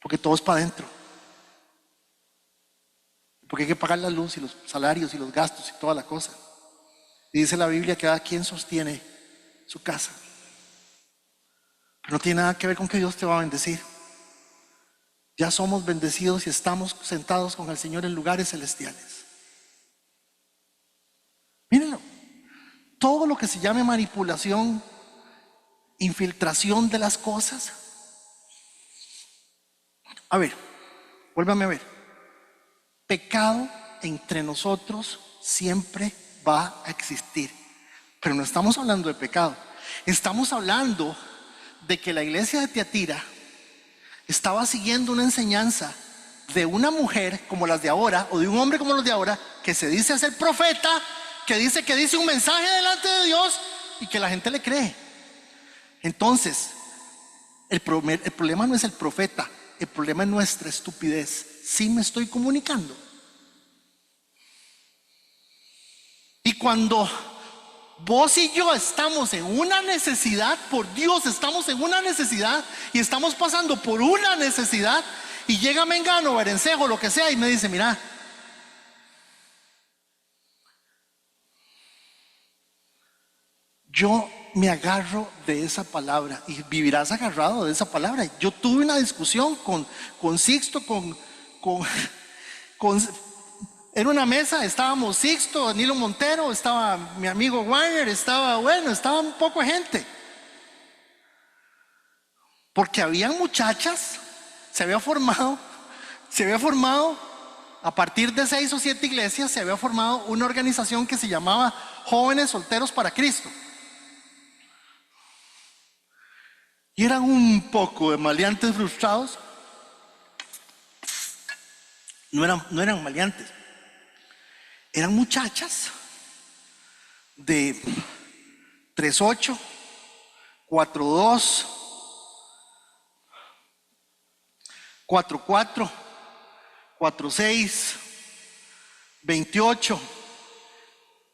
Porque todo es para adentro. Porque hay que pagar la luz y los salarios y los gastos y toda la cosa. Y dice la Biblia que cada quien sostiene su casa. Pero no tiene nada que ver con que Dios te va a bendecir. Ya somos bendecidos y estamos sentados con el Señor en lugares celestiales. Mírenlo. Todo lo que se llame manipulación, infiltración de las cosas. A ver, vuélvame a ver. Pecado entre nosotros siempre va a existir. Pero no estamos hablando de pecado. Estamos hablando de que la iglesia de Tiatira estaba siguiendo una enseñanza de una mujer como las de ahora, o de un hombre como los de ahora, que se dice ser profeta, que dice un mensaje delante de Dios y que la gente le cree. Entonces, el problema no es el profeta, el problema es nuestra estupidez. ¿Sí me estoy comunicando? Y cuando vos y yo estamos en una necesidad, por Dios, estamos en una necesidad y estamos pasando por una necesidad, y llega Mengano, Berencejo, lo que sea, y me dice: mira, yo me agarro de esa palabra, y vivirás agarrado de esa palabra. Yo tuve una discusión con Sixto, en una mesa estábamos Sixto, Danilo Montero, estaba mi amigo Warner, estaba un poco de gente. Porque habían muchachas, se había formado a partir de 6 o 7 iglesias, se había formado una organización que se llamaba Jóvenes Solteros para Cristo. Y eran un poco de maleantes frustrados. No eran maleantes. Eran muchachas de 3'8", 4'2", 4'4", 4'6", 28,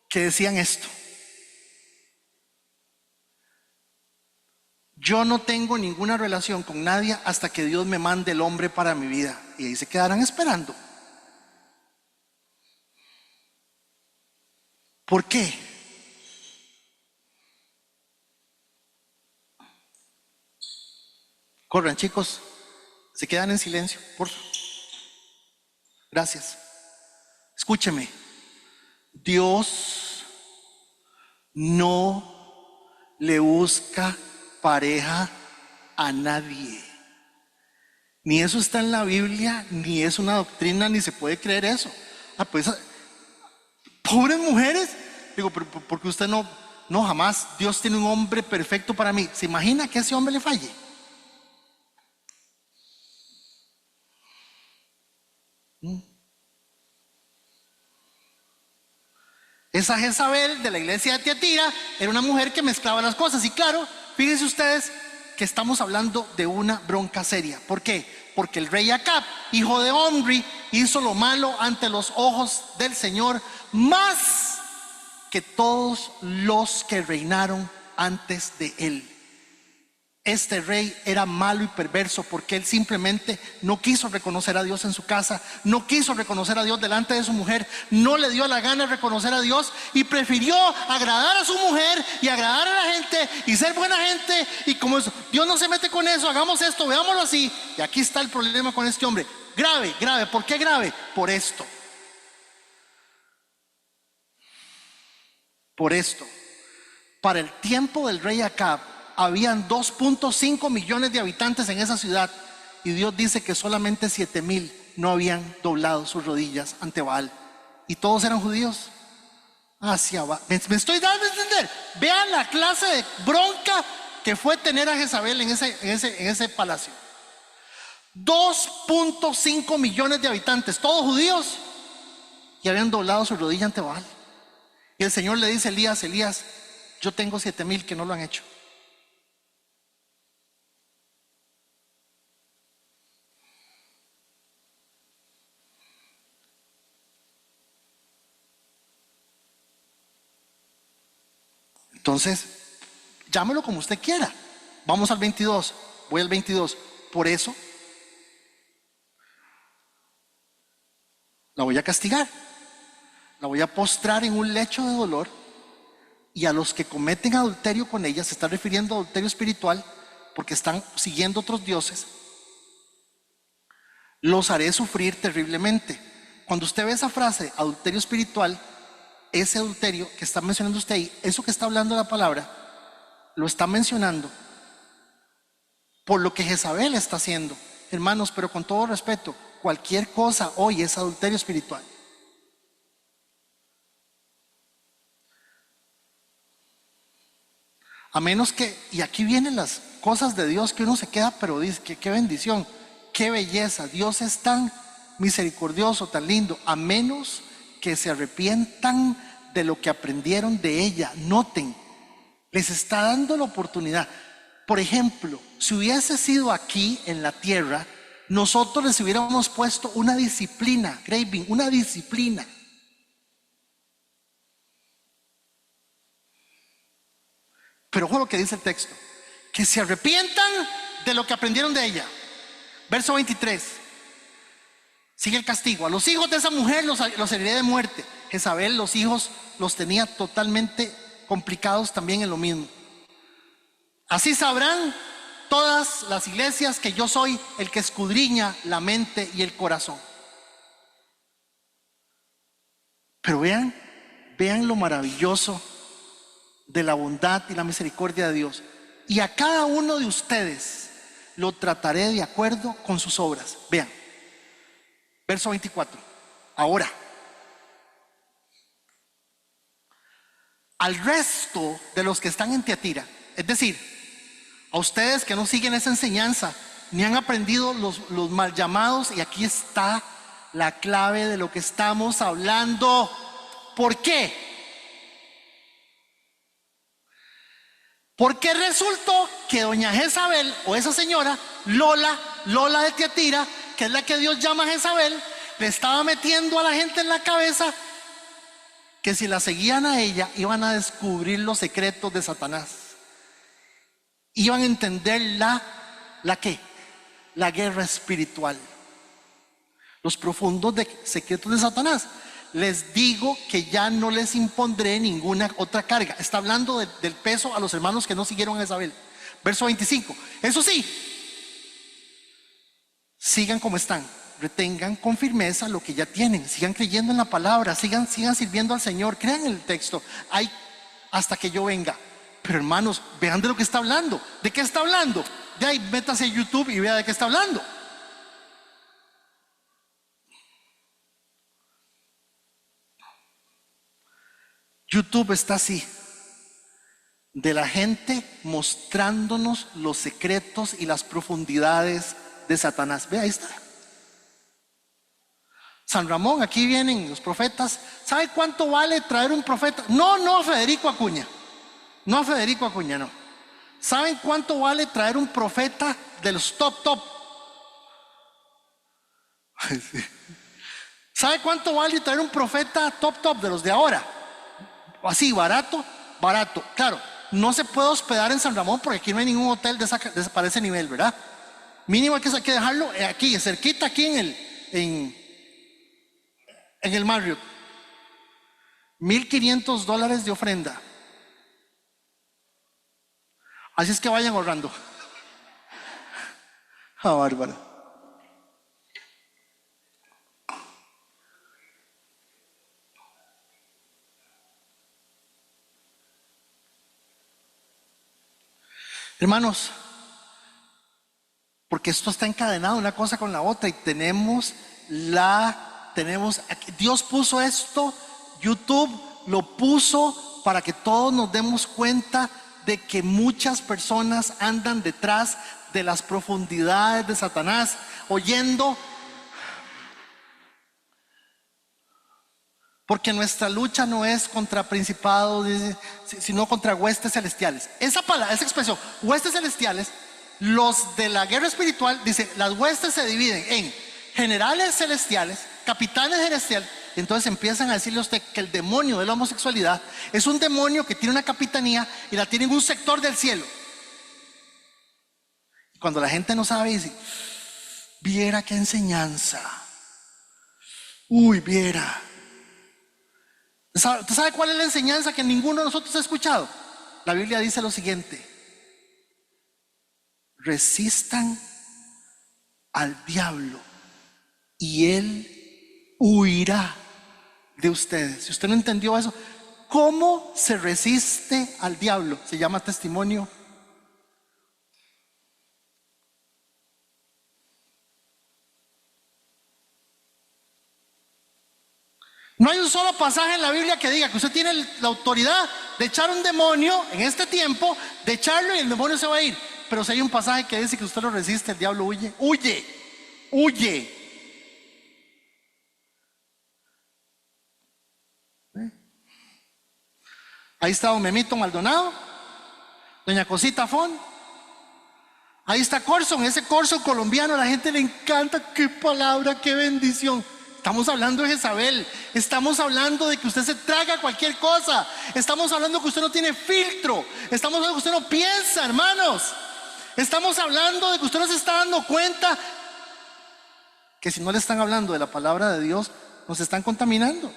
que decían esto: yo no tengo ninguna relación con nadie hasta que Dios me mande el hombre para mi vida. Y ahí se quedarán esperando. ¿Por qué? Corran, chicos, se quedan en silencio, por favor. Gracias. Escúcheme. Dios no le busca pareja a nadie. Ni eso está en la Biblia, ni es una doctrina, ni se puede creer eso. Pues, pobres mujeres. Digo, pero porque usted no jamás. Dios tiene un hombre perfecto para mí. ¿Se imagina que ese hombre le falle? Esa Jezabel de la iglesia de Tiatira era una mujer que mezclaba las cosas. Y claro, fíjense ustedes que estamos hablando de una bronca seria. ¿Por qué? Porque el rey Acab, hijo de Omri, hizo lo malo ante los ojos del Señor, más que todos los que reinaron antes de él. Este rey era malo y perverso porque él simplemente no quiso reconocer a Dios en su casa, no quiso reconocer a Dios delante de su mujer, no le dio la gana de reconocer a Dios y prefirió agradar a su mujer y agradar a la gente y ser buena gente. Y como eso, Dios no se mete con eso, hagamos esto, veámoslo así. Y aquí está el problema con este hombre. Grave, grave. ¿Por qué grave? Por esto. Por esto. Para el tiempo del rey Acab habían 2.5 millones de habitantes en esa ciudad, y Dios dice que solamente 7,000 no habían doblado sus rodillas ante Baal, y todos eran judíos. Me estoy dando a entender. Vean la clase de bronca que fue tener a Jezabel en ese palacio. 2.5 millones de habitantes, todos judíos, y habían doblado su rodilla ante Baal. Y el Señor le dice a Elías, yo tengo 7,000 que no lo han hecho. Entonces, llámelo como usted quiera. Vamos al 22. Voy al 22. Por eso la voy a castigar. La voy a postrar en un lecho de dolor, y a los que cometen adulterio con ella, se está refiriendo a adulterio espiritual porque están siguiendo otros dioses, los haré sufrir terriblemente. Cuando usted ve esa frase, adulterio espiritual, ese adulterio que está mencionando usted ahí, eso que está hablando la palabra, lo está mencionando por lo que Jezabel está haciendo. Hermanos, pero con todo respeto, cualquier cosa hoy es adulterio espiritual. A menos que, y aquí vienen las cosas de Dios que uno se queda, pero dice que qué bendición, qué belleza. Dios es tan misericordioso, tan lindo. A menos que se arrepientan de lo que aprendieron de ella. Noten, les está dando la oportunidad. Por ejemplo, si hubiese sido aquí en la tierra, nosotros les hubiéramos puesto una disciplina, Graving, una disciplina. Pero ojo lo que dice el texto, que se arrepientan de lo que aprendieron de ella. Verso 23, sigue el castigo. A los hijos de esa mujer los heriré de muerte. Jezabel los hijos los tenía totalmente complicados también en lo mismo. Así sabrán todas las iglesias que yo soy el que escudriña la mente y el corazón. Pero vean lo maravilloso de la bondad y la misericordia de Dios. Y a cada uno de ustedes lo trataré de acuerdo con sus obras. Vean, verso 24. Ahora, al resto de los que están en Tiatira, es decir, a ustedes que no siguen esa enseñanza, ni han aprendido los mal llamados, y aquí está la clave de lo que estamos hablando. ¿Por qué? Porque resultó que doña Jezabel, o esa señora, Lola de Tiatira, que es la que Dios llama Jezabel, le estaba metiendo a la gente en la cabeza que si la seguían a ella, iban a descubrir los secretos de Satanás. Iban a entender la guerra espiritual, los profundos secretos de Satanás. Les digo que ya no les impondré ninguna otra carga. Está hablando del peso a los hermanos que no siguieron a Jezabel. Verso 25. Eso sí, sigan como están, retengan con firmeza lo que ya tienen, sigan creyendo en la palabra, sigan sirviendo al Señor, crean el texto, hay hasta que yo venga. Pero hermanos, vean de lo que está hablando. ¿De qué está hablando? De ahí, métase a YouTube y vea de qué está hablando. YouTube está así, de la gente mostrándonos los secretos y las profundidades de Satanás. Ve, ahí está. San Ramón, aquí vienen los profetas. ¿Sabe cuánto vale traer un profeta? No, Federico Acuña. No, Federico Acuña, no. ¿Saben cuánto vale traer un profeta de los top? ¿Sabe cuánto vale traer un profeta top de los de ahora? Así, barato. Claro, no se puede hospedar en San Ramón porque aquí no hay ningún hotel para ese nivel, ¿verdad? Mínimo hay que dejarlo aquí, cerquita, aquí en el Marriott. $1,500 de ofrenda. Así es que vayan ahorrando. Bárbara. Hermanos, porque esto está encadenado una cosa con la otra y Dios puso esto, YouTube lo puso para que todos nos demos cuenta de que muchas personas andan detrás de las profundidades de Satanás, oyendo. Porque nuestra lucha no es contra principados, sino contra huestes celestiales. Esa expresión, huestes celestiales, los de la guerra espiritual, dice, las huestes se dividen en generales celestiales, capitanes celestiales. Entonces empiezan a decirle a usted que el demonio de la homosexualidad es un demonio que tiene una capitanía y la tiene en un sector del cielo. Y cuando la gente no sabe, dice, viera qué enseñanza. Viera. ¿Usted sabe cuál es la enseñanza que ninguno de nosotros ha escuchado? La Biblia dice lo siguiente: resistan al diablo y él huirá de ustedes. Si usted no entendió eso, ¿cómo se resiste al diablo? Se llama testimonio. No hay un solo pasaje en la Biblia que diga que usted tiene la autoridad de echar un demonio en este tiempo, de echarlo y el demonio se va a ir. Pero si hay un pasaje que dice que usted lo resiste, el diablo huye, huye, huye. Ahí está don Memito Maldonado, doña Cosita Fon. Ahí está Corson, ese Corson colombiano, a la gente le encanta. Qué palabra, qué bendición. Estamos hablando de Jezabel, estamos hablando de que usted se traga cualquier cosa, estamos hablando de que usted no tiene filtro, estamos hablando de que usted no piensa, hermanos. Estamos hablando de que usted no se está dando cuenta que si no le están hablando de la palabra de Dios, nos están contaminando.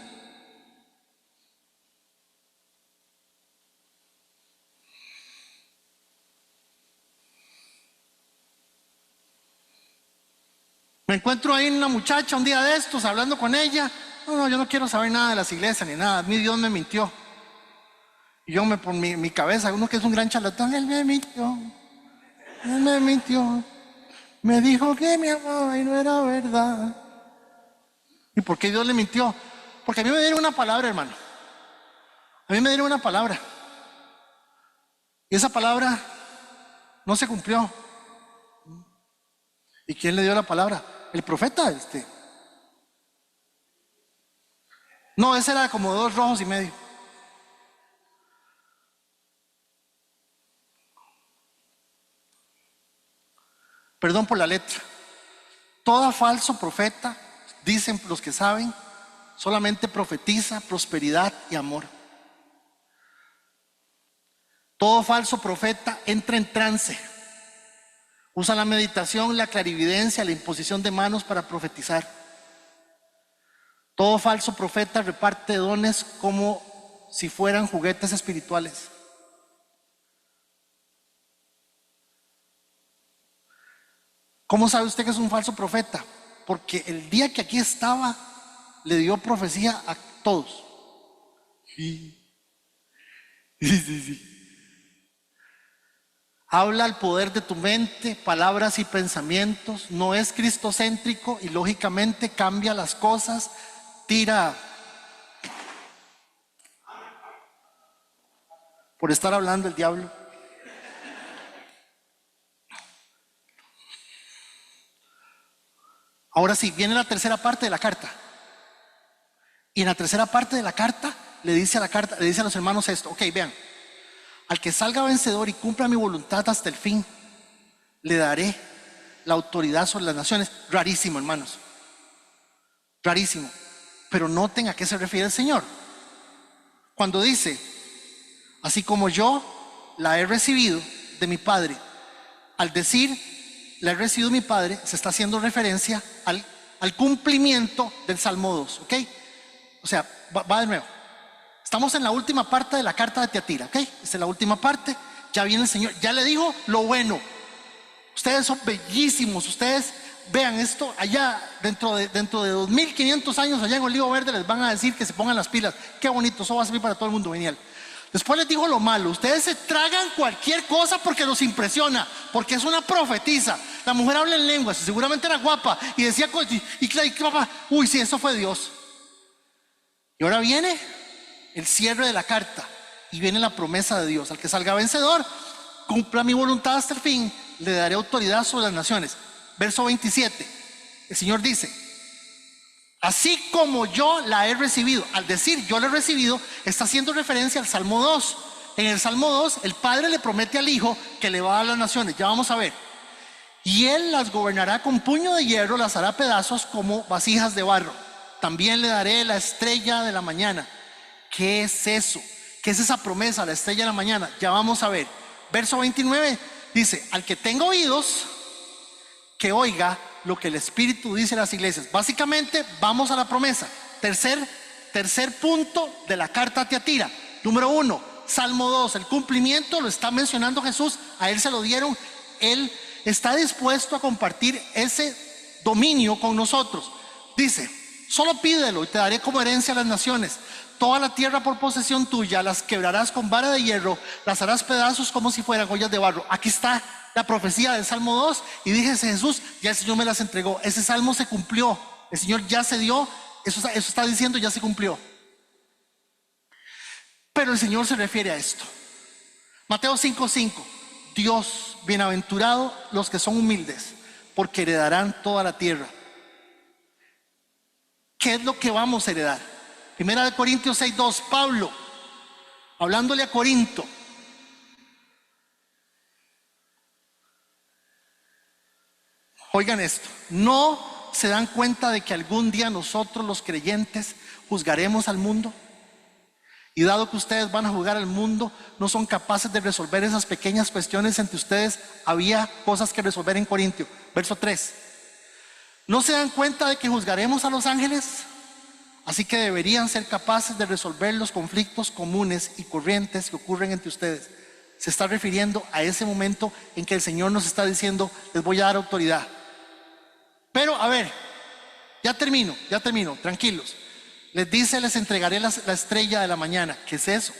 Me encuentro ahí una muchacha un día de estos, hablando con ella. No, yo no quiero saber nada de las iglesias ni nada. Mi Dios me mintió. Y yo por mi cabeza, uno que es un gran charlatán, él me mintió. Él me mintió. Me dijo que me amaba y no era verdad. ¿Y por qué Dios le mintió? Porque a mí me dieron una palabra, hermano. A mí me dieron una palabra. Y esa palabra no se cumplió. ¿Y quién le dio la palabra? El profeta. No, ese era como 2 rojos y medio. Perdón por la letra. Todo falso profeta, dicen los que saben, solamente profetiza prosperidad y amor. Todo falso profeta entra en trance. Usa la meditación, la clarividencia, la imposición de manos para profetizar. Todo falso profeta reparte dones como si fueran juguetes espirituales. ¿Cómo sabe usted que es un falso profeta? Porque el día que aquí estaba, le dio profecía a todos. Sí. Habla al poder de tu mente, palabras y pensamientos. No es cristocéntrico y lógicamente cambia las cosas. Tira por estar hablando el diablo. Ahora sí, viene la tercera parte de la carta. Y en la tercera parte de la carta le dice a los hermanos esto. Ok, vean. Al que salga vencedor y cumpla mi voluntad hasta el fin, le daré la autoridad sobre las naciones. Rarísimo, hermanos. Rarísimo. Pero noten a qué se refiere el Señor. Cuando dice, así como yo la he recibido de mi Padre. Al decir, la he recibido de mi Padre, se está haciendo referencia al cumplimiento del Salmo 2. ¿Ok? O sea, va de nuevo. Estamos en la última parte de la carta de Tiatira, ¿ok? Esta es la última parte. Ya viene el Señor, ya le dijo lo bueno. Ustedes son bellísimos, ustedes vean esto allá dentro de 2500 años, allá en Olivo Verde les van a decir que se pongan las pilas. Qué bonito, eso va a servir para todo el mundo, genial. Después les dijo lo malo, ustedes se tragan cualquier cosa porque los impresiona, porque es una profetisa. La mujer habla en lenguas, seguramente era guapa y decía, uy, sí, eso fue Dios. Y ahora viene el cierre de la carta y viene la promesa de Dios. Al que salga vencedor, cumpla mi voluntad hasta el fin, le daré autoridad sobre las naciones. Verso 27, el Señor dice, así como yo la he recibido. Al decir yo la he recibido, está haciendo referencia al Salmo 2. En el Salmo 2, el Padre le promete al Hijo que le va a dar las naciones. Ya vamos a ver. Y Él las gobernará con puño de hierro, las hará pedazos como vasijas de barro. También le daré la estrella de la mañana. ¿Qué es eso? ¿Qué es esa promesa, la estrella de la mañana? Ya vamos a ver. Verso 29 dice, al que tenga oídos, que oiga lo que el Espíritu dice a las iglesias. Básicamente, vamos a la promesa. Tercer punto de la carta a Tiatira. Número 1, Salmo 2, el cumplimiento lo está mencionando Jesús. A Él se lo dieron. Él está dispuesto a compartir ese dominio con nosotros. Dice, solo pídelo y te daré como herencia a las naciones. Toda la tierra por posesión tuya, las quebrarás con vara de hierro, las harás pedazos como si fueran ollas de barro. Aquí está la profecía del Salmo 2 y díjese Jesús, ya el Señor me las entregó. Ese salmo se cumplió, el Señor ya se dio, eso está diciendo ya se cumplió. Pero el Señor se refiere a esto. Mateo 5:5, Dios, bienaventurado los que son humildes, porque heredarán toda la tierra. ¿Qué es lo que vamos a heredar? Primera de Corintios 6:2, Pablo, hablándole a Corinto. Oigan esto, ¿no se dan cuenta de que algún día nosotros los creyentes juzgaremos al mundo? Y dado que ustedes van a juzgar al mundo, no son capaces de resolver esas pequeñas cuestiones entre ustedes. Había cosas que resolver en Corintio. Verso 3. ¿No se dan cuenta de que juzgaremos a los ángeles? Así que deberían ser capaces de resolver los conflictos comunes y corrientes que ocurren entre ustedes. Se está refiriendo a ese momento en que el Señor nos está diciendo, les voy a dar autoridad. Pero a ver, ya termino, tranquilos. Les dice, les entregaré la estrella de la mañana. ¿Qué es eso?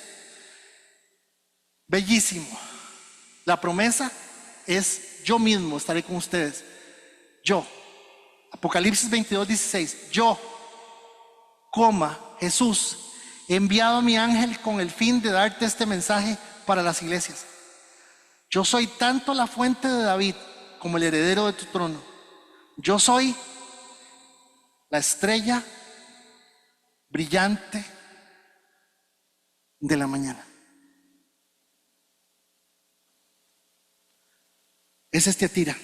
Bellísimo. La promesa es, yo mismo estaré con ustedes. Yo. Apocalipsis 22:16. Yo, Jesús, he enviado a mi ángel con el fin de darte este mensaje para las iglesias. Yo soy tanto la fuente de David como el heredero de tu trono. Yo soy la estrella brillante de la mañana. Esa es Tiatira.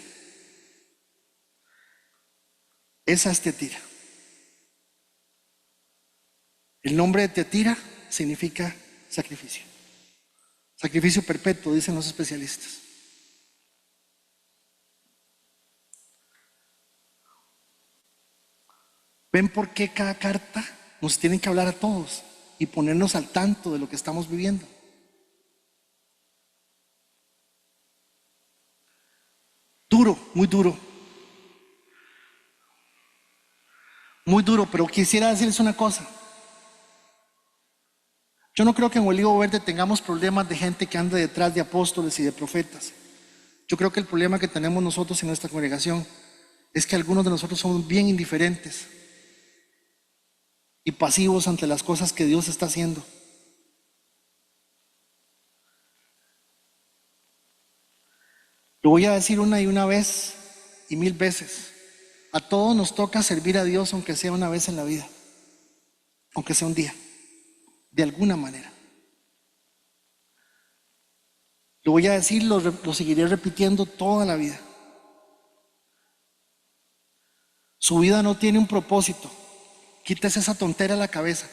Esa es Tiatira. El nombre de Tiatira significa sacrificio. Sacrificio perpetuo, dicen los especialistas. ¿Ven por qué cada carta nos tiene que hablar a todos y ponernos al tanto de lo que estamos viviendo? Duro, muy duro. Muy duro, pero quisiera decirles una cosa. Yo no creo que en Olivo Verde tengamos problemas de gente que anda detrás de apóstoles y de profetas. Yo creo que el problema que tenemos nosotros en nuestra congregación es que algunos de nosotros somos bien indiferentes y pasivos ante las cosas que Dios está haciendo. Lo voy a decir una y una vez y mil veces. A todos nos toca servir a Dios, aunque sea una vez en la vida, aunque sea un día, de alguna manera. Lo voy a decir, lo seguiré repitiendo toda la vida. Su vida no tiene un propósito. Quítese esa tontera de la cabeza.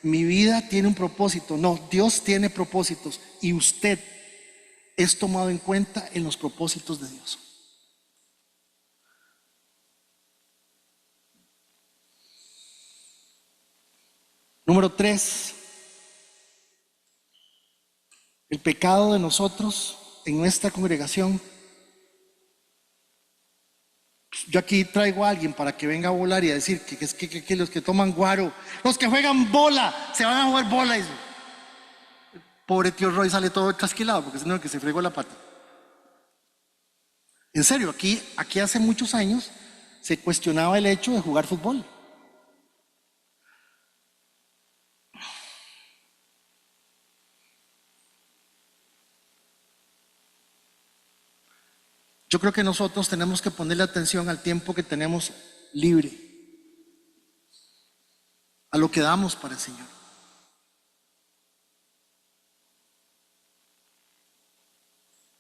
Mi vida tiene un propósito. No, Dios tiene propósitos y usted es tomado en cuenta en los propósitos de Dios. Número 3. El pecado de nosotros en nuestra congregación. Yo aquí traigo a alguien para que venga a volar y a decir que los que toman guaro, los que juegan bola, se van a jugar bola. Y pobre tío Roy sale todo trasquilado porque es el que se fregó la pata. En serio, aquí hace muchos años se cuestionaba el hecho de jugar fútbol. Yo creo que nosotros tenemos que ponerle atención al tiempo que tenemos libre, a lo que damos para el Señor.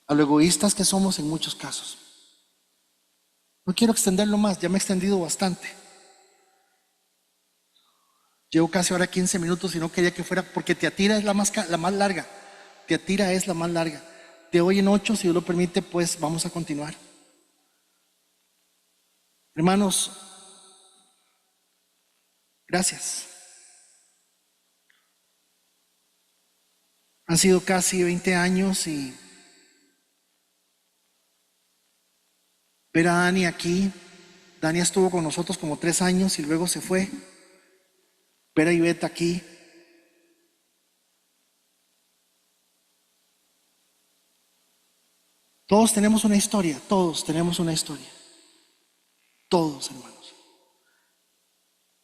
A lo egoístas que somos en muchos casos. No quiero extenderlo más, ya me he extendido bastante. Llevo casi ahora 15 minutos y no quería que fuera, porque Tiatira es la más larga. Tiatira es la más larga. De hoy en 8, si Dios lo permite, pues vamos a continuar. Hermanos, gracias. Han sido casi 20 años y ver a Dani aquí, Dani estuvo con nosotros como 3 años y luego se fue. Ver a Ivette aquí. Todos tenemos una historia, todos tenemos una historia. Todos, hermanos.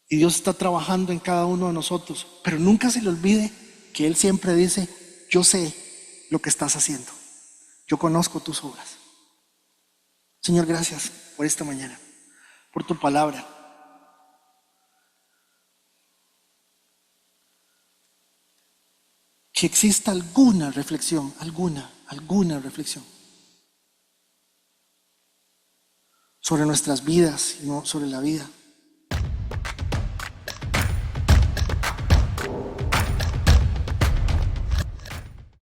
Y Dios está trabajando en cada uno de nosotros. Pero nunca se le olvide que Él siempre dice: yo sé lo que estás haciendo. Yo conozco tus obras. Señor, gracias por esta mañana, por tu palabra. Que exista alguna reflexión, alguna reflexión sobre nuestras vidas y no sobre la vida.